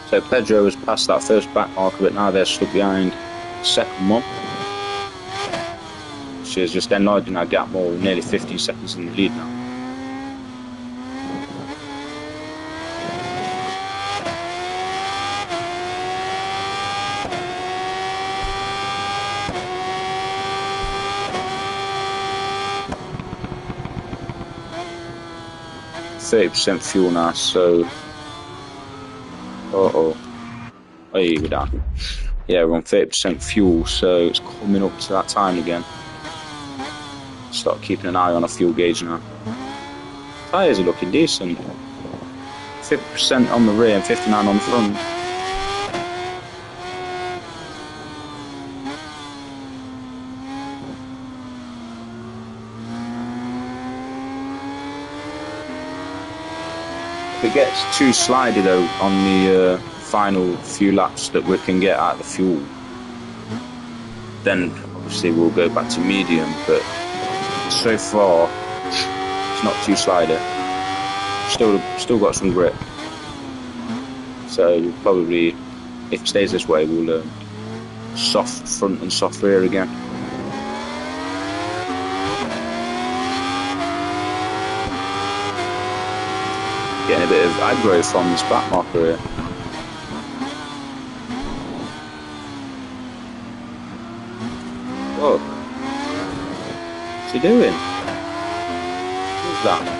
So Pedro has passed that first back marker, but now they're stuck behind the second one. She is just enlarging our gap more, nearly 15 seconds in the lead now. 30% fuel now, so oh, here we are. Yeah, we're on 30% fuel, so it's coming up to that time again. Start keeping an eye on our fuel gauge now. Tyres are looking decent. 50% on the rear and 59 on the front. If it gets too slidey though on the final few laps that we can get out of the fuel, then obviously we'll go back to medium, but so far it's not too slidey. Still got some grip, so probably if it stays this way we'll soft front and soft rear again. Getting a bit of aggro from this back marker here. Whoa, what's he doing? What's that?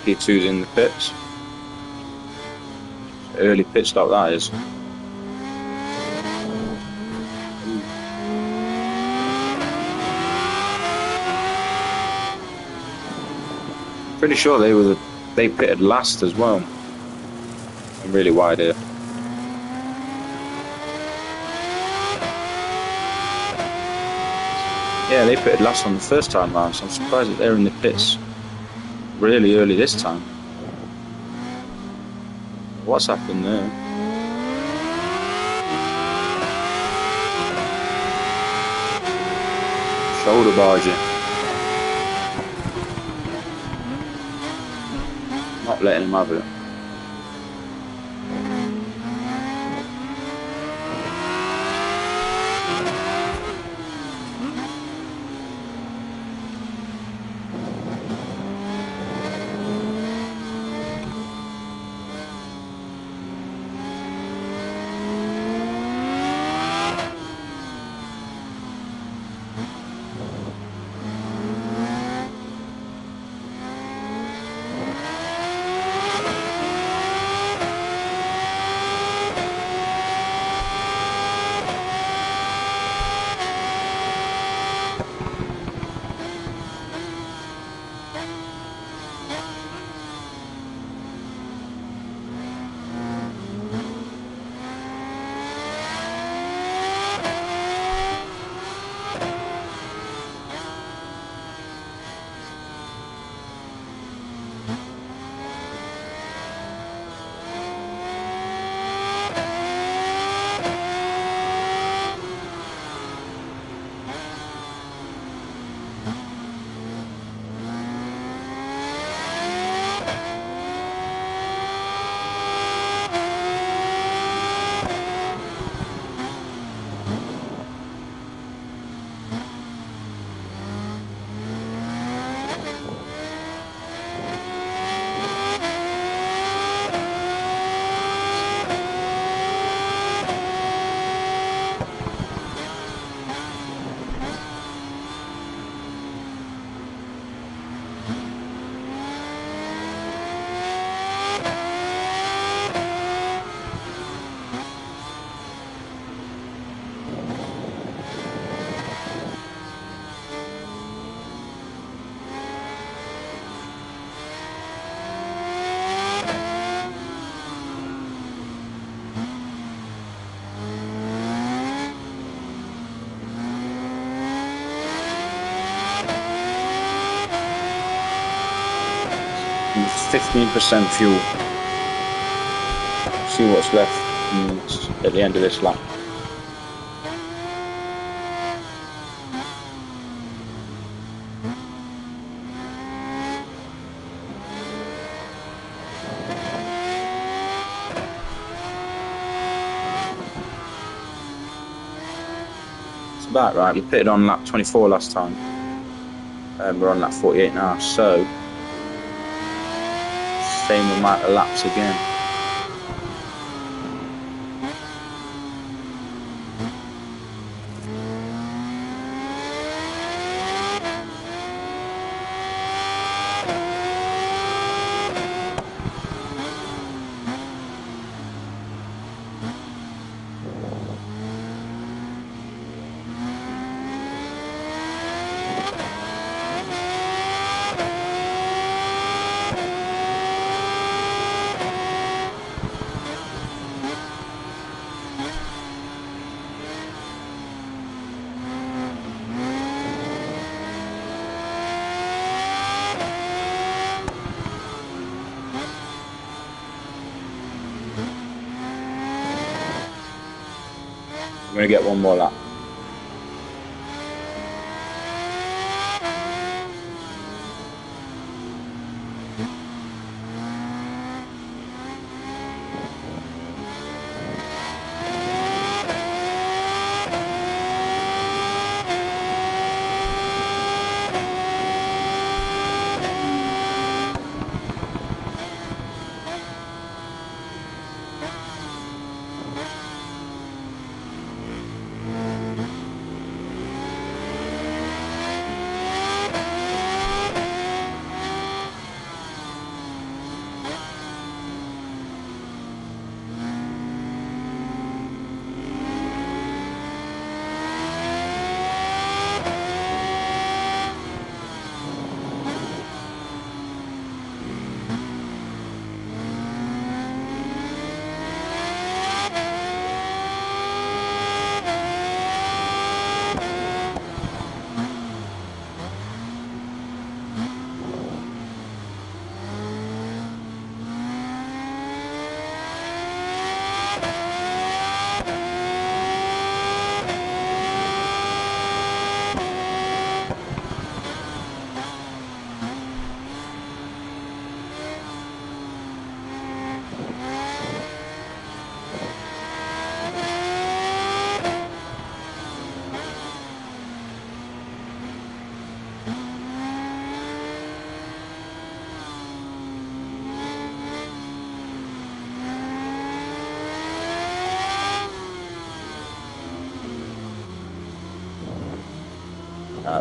P2's in the pits. Early pit stop that is. Pretty sure they pitted last as well. I'm really wide here. Yeah, they pitted last on the first time round, so I'm surprised that they're in the pits really early this time. What's happened there? Shoulder barging. Not letting him have it. 15% fuel. See what's left at the end of this lap. It's about right. We pitted on lap 24 last time. We're on lap 48 now, so same amount of laps again. I'm going to get one more lap.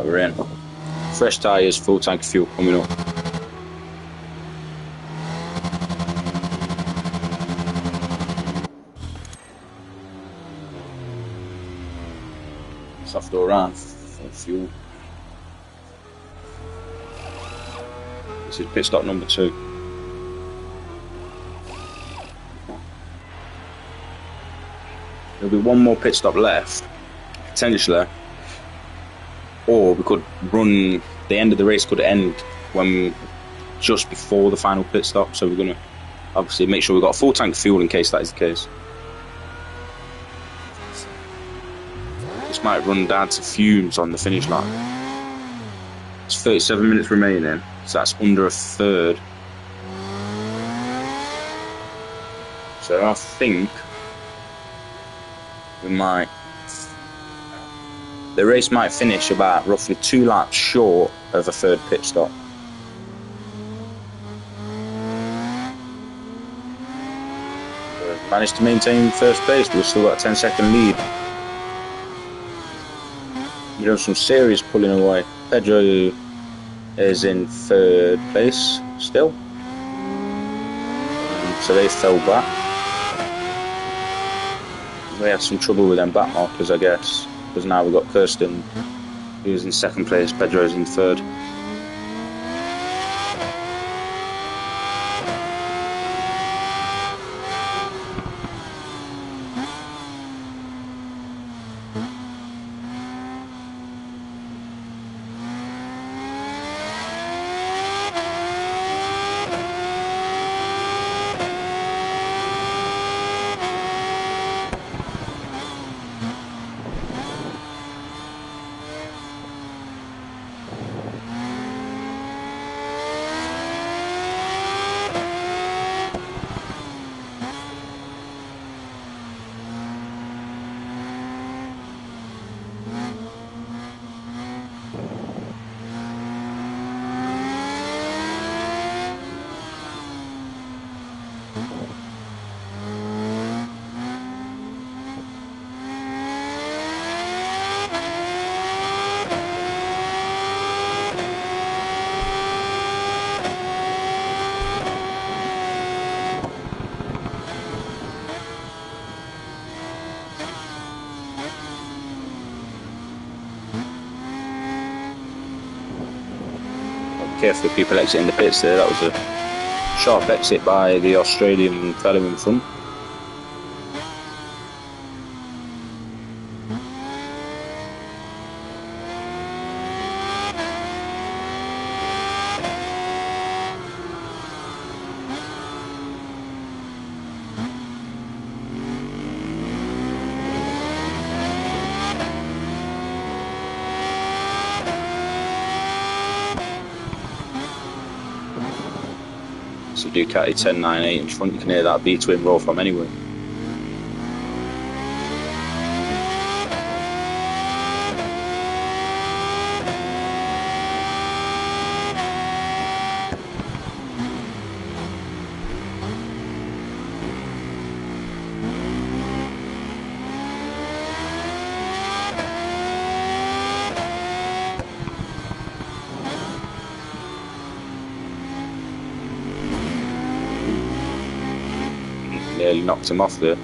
We're in. Fresh tyres, full tank of fuel coming up. Just have to go around for fuel. This is pit stop number 2. There'll be one more pit stop left, potentially. Or we could run, the end of the race could end when just before the final pit stop, so we're going to obviously make sure we've got a full tank of fuel in case that is the case. This might run down to fumes on the finish line. It's 37 minutes remaining, so that's under a third. So I think we might... The race might finish about roughly 2 laps short of a third pit stop. We've managed to maintain first place, but we've still got a 10-second lead. You know, some serious pulling away. Pedro is in 3rd place still. So they fell back. We had some trouble with them back markers, I guess. Because now we've got Kirsten, who's in 2nd place, Pedro's in 3rd. careful of people exiting the pits there. That was a sharp exit by the Australian fellow in front. So Ducati 1098 in front, you can hear that V-twin roar from anywhere. Nearly knocked him off there.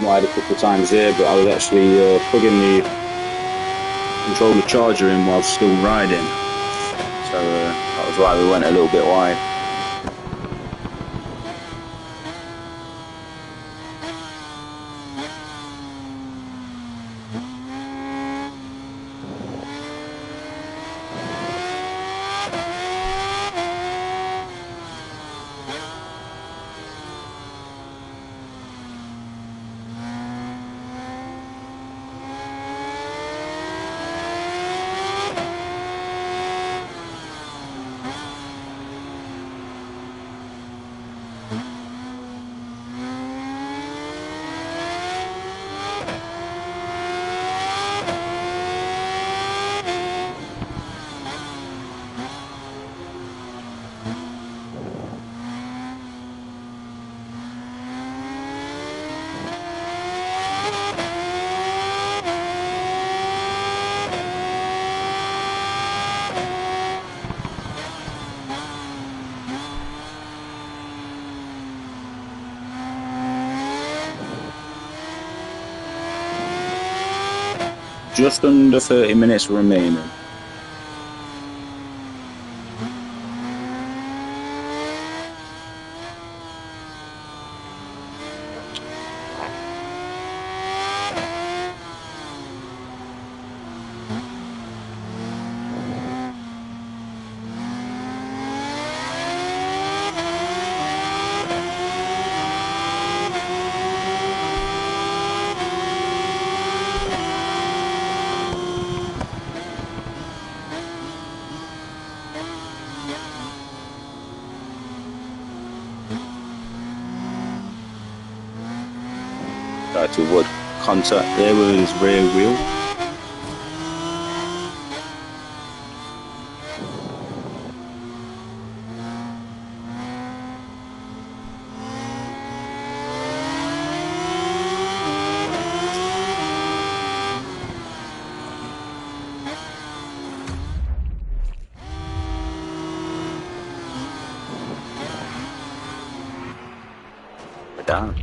Wide a couple of times there, but I was actually plugging the controller charger in while still riding, so that was why we went a little bit wide. just under 30 minutes remaining. Tried to avoid contact there with his rear wheel. We're down.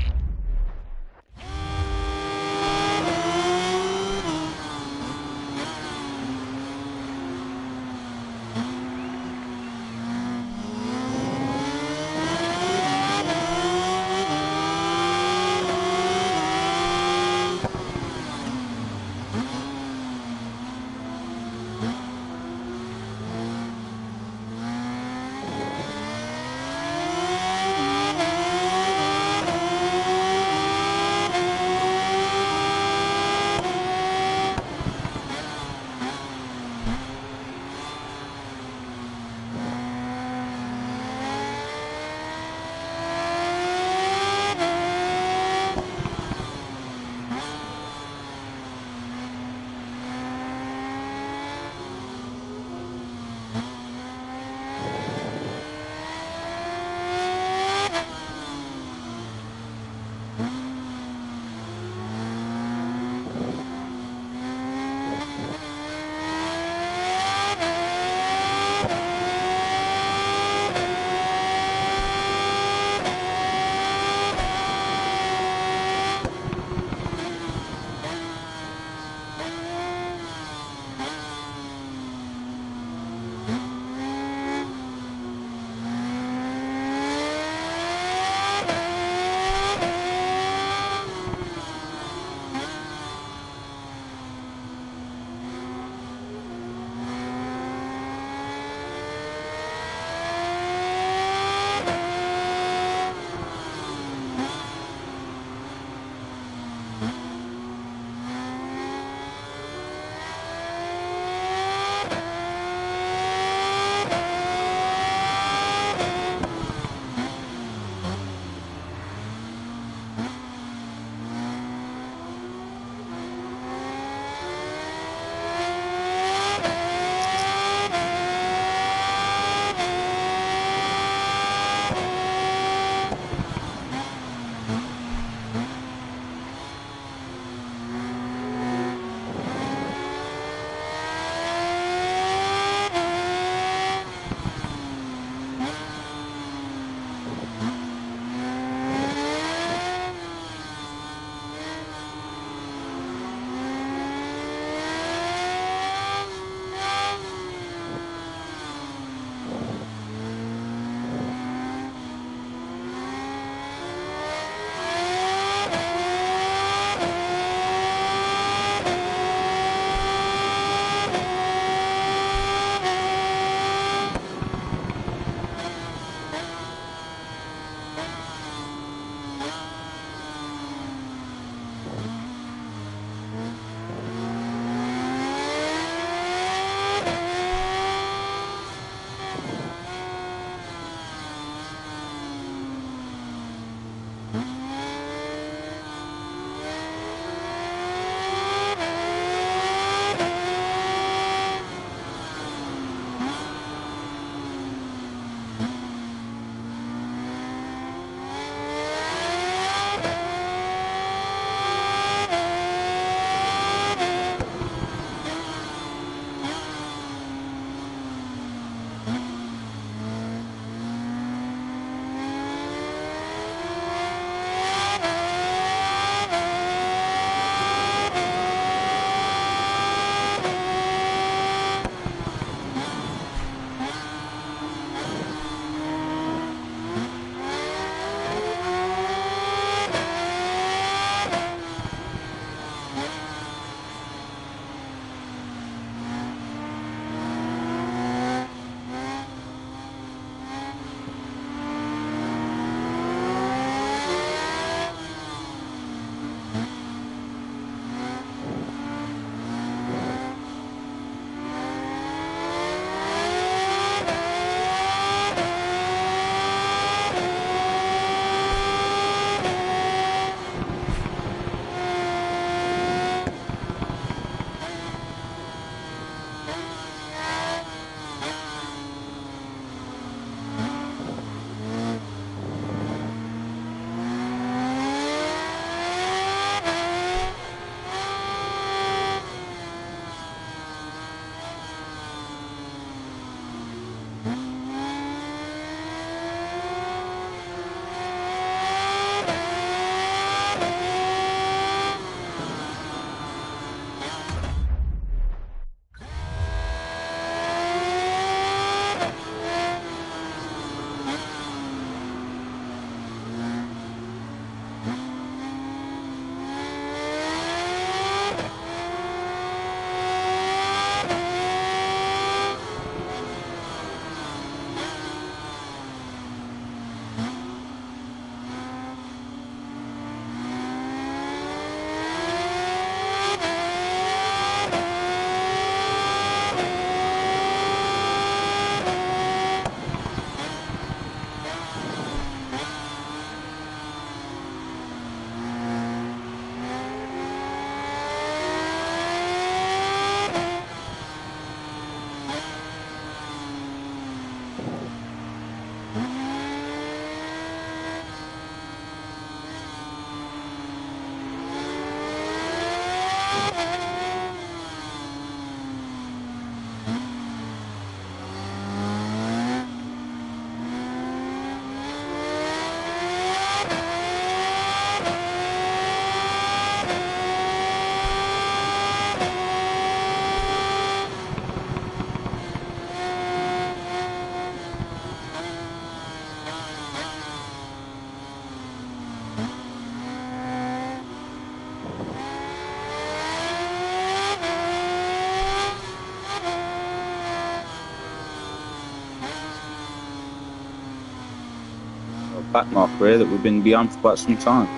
back marker here that we've been behind for quite some time.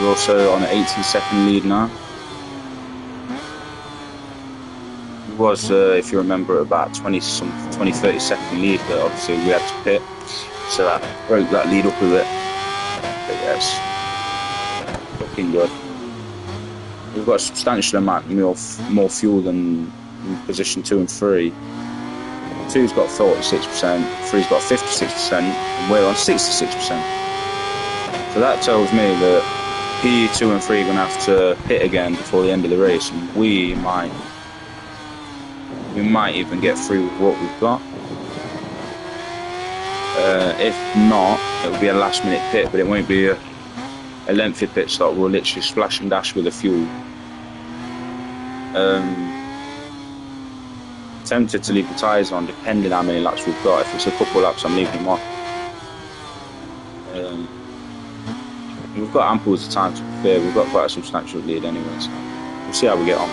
We're also on an 18-second lead now. It was, if you remember, about 20-30 second lead, but obviously we had to pit, so that broke that lead up a bit. But yes, looking good. We've got a substantial amount more fuel than in position 2 and 3. 2's got 46%, 3's got 56%, and we're on 66%. So that tells me that P2 and 3 are going to have to pit again before the end of the race, and we might even get through with what we've got. If not, it'll be a last minute pit, but it won't be a lengthy pit stop. We'll literally splash and dash with the fuel. Tempted to leave the tyres on depending how many laps we've got. If it's a couple laps, I'm leaving them on. We've got ample of time to prepare. We've got quite a substantial lead anyway, so we'll see how we get on.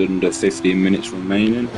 under 15 minutes remaining.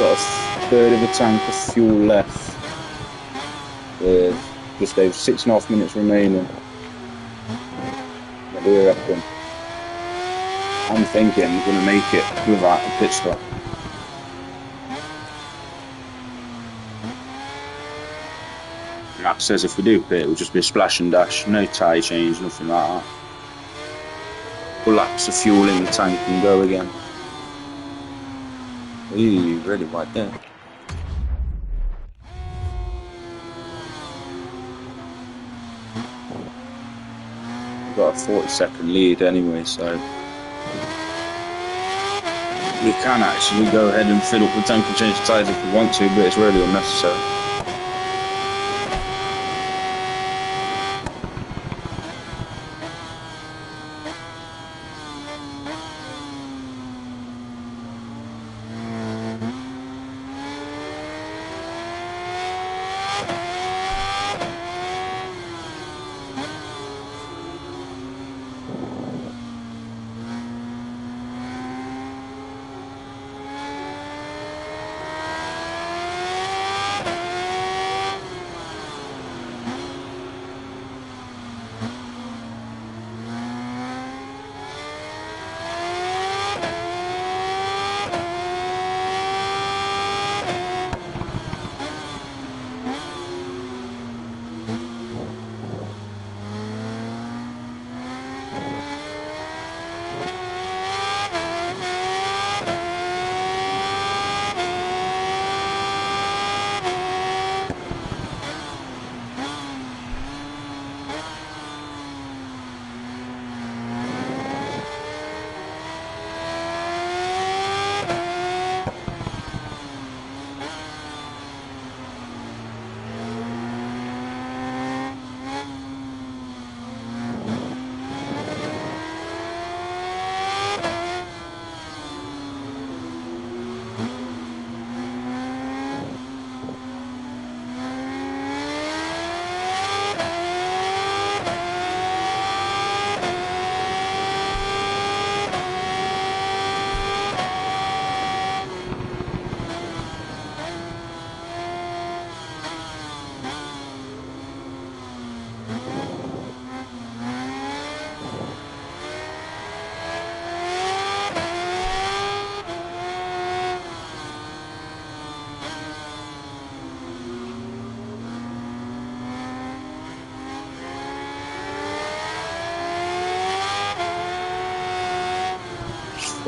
Got a third of a tank of fuel left with just over 6.5 minutes remaining. What do you reckon? I'm thinking I'm going to make it without a pit stop. Matt says if we do pit, it will just be a splash and dash, no tyre change, nothing like that. Couple laps of fuel in the tank and go again. Ooh, really right there. We've got a 40-second lead anyway, so we can actually go ahead and fill up the tank and change the tyres if we want to, but it's really unnecessary.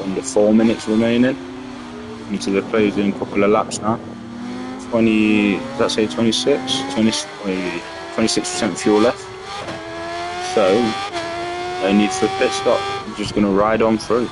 Under 4 minutes remaining into the closing couple of laps now. 20, does that say 26? 26% fuel left. So, no need for a pit stop. I'm just going to ride on through.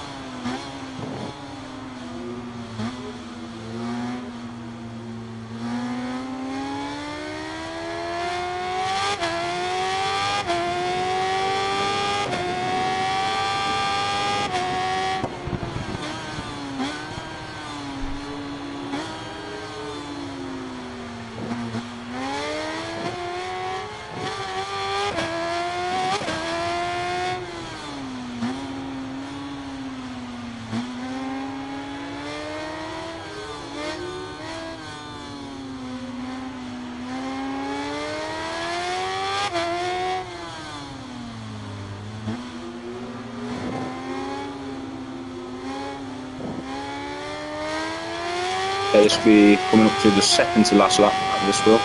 Okay, this will be coming up to the second to last lap of this wheel.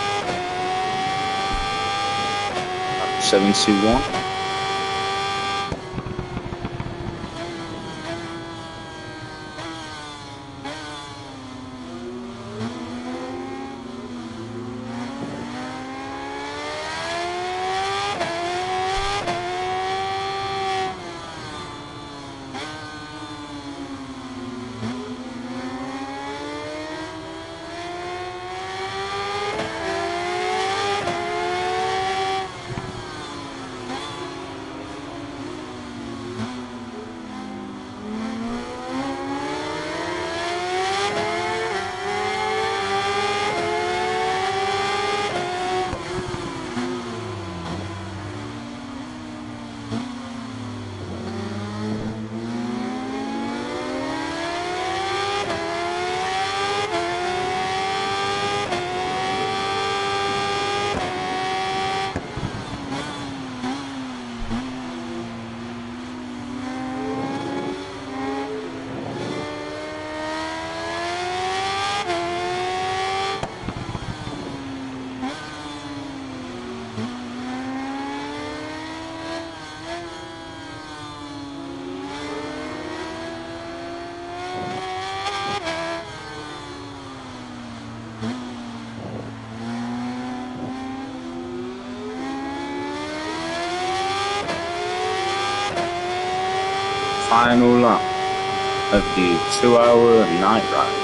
721. final lap of the 2-hour night ride.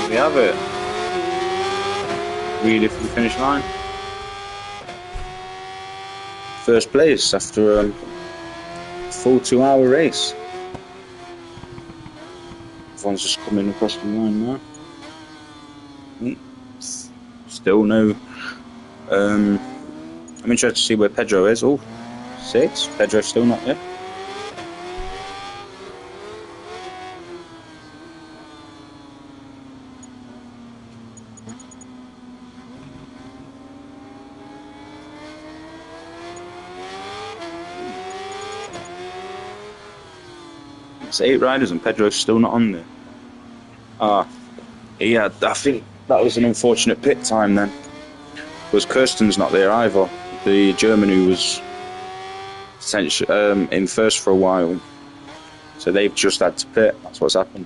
We have it. Really for the finish line. First place after a full 2-hour race. Everyone's just coming across the line now. Still no. I'm interested to see where Pedro is. Oh, 6. Pedro's still not there. It's 8 riders and Pedro's still not on there. Yeah, I think that was an unfortunate pit time then. Because Kirsten's not there either. The German who was in first for a while. So they've just had to pit. That's what's happened.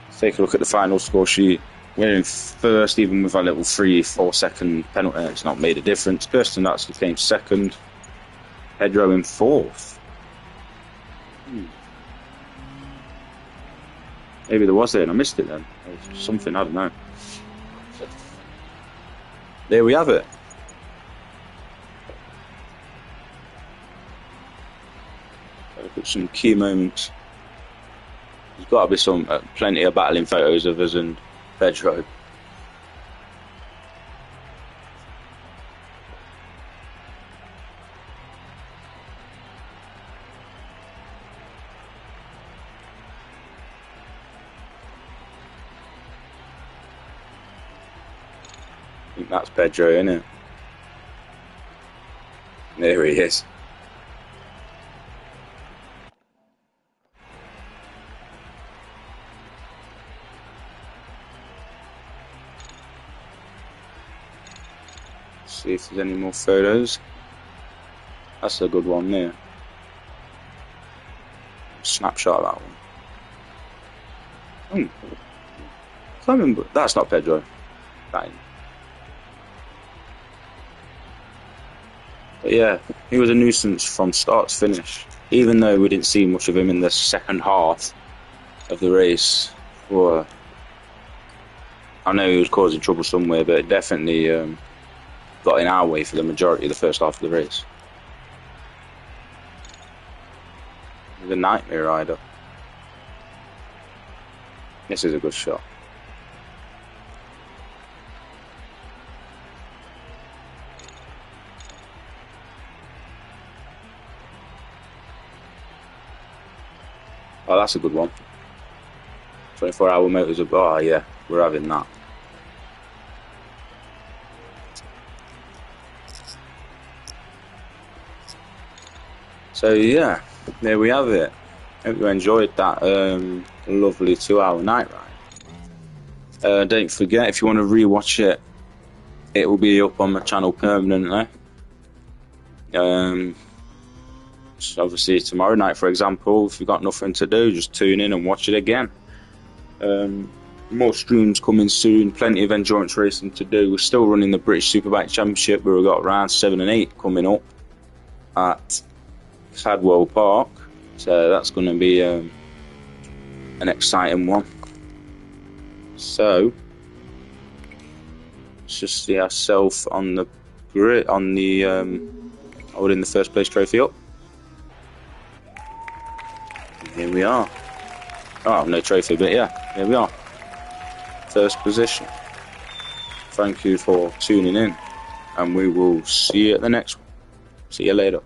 Let's take a look at the final score sheet. We're in first, even with our little 3-4 second penalty. It's not made a difference. Kirsten actually came second. Pedro in fourth. Maybe there was there and I missed it then. Or something, I don't know. There we have it. Look at some key moments. There's got to be some plenty of battling photos of us and Pedro. I think that's Pedro, isn't it? There he is. See if there's any more photos. That's a good one there. Snapshot of that one. I can't remember. That's not Pedro. That ain't. But yeah, he was a nuisance from start to finish. Even though we didn't see much of him in the second half of the race. Or, I know he was causing trouble somewhere, but it definitely got in our way for the majority of the first half of the race. He's a nightmare rider. This is a good shot. Oh, that's a good one. 24-hour motors up. Oh, yeah, we're having that. So, yeah, there we have it. Hope you enjoyed that lovely 2-hour night ride. Don't forget, if you want to rewatch it, it will be up on my channel permanently. obviously tomorrow night, for example, if you've got nothing to do, just tune in and watch it again. More streams coming soon, plenty of endurance racing to do. We're still running the British Superbike Championship, where we've got rounds 7 and 8 coming up at Cadwell Park, so that's going to be an exciting one. So let's just see ourselves on the grid, on the holding the first place trophy up. Here we are. Oh, no trophy, but yeah, here we are. First position. Thank you for tuning in, and we will see you at the next one. See you later.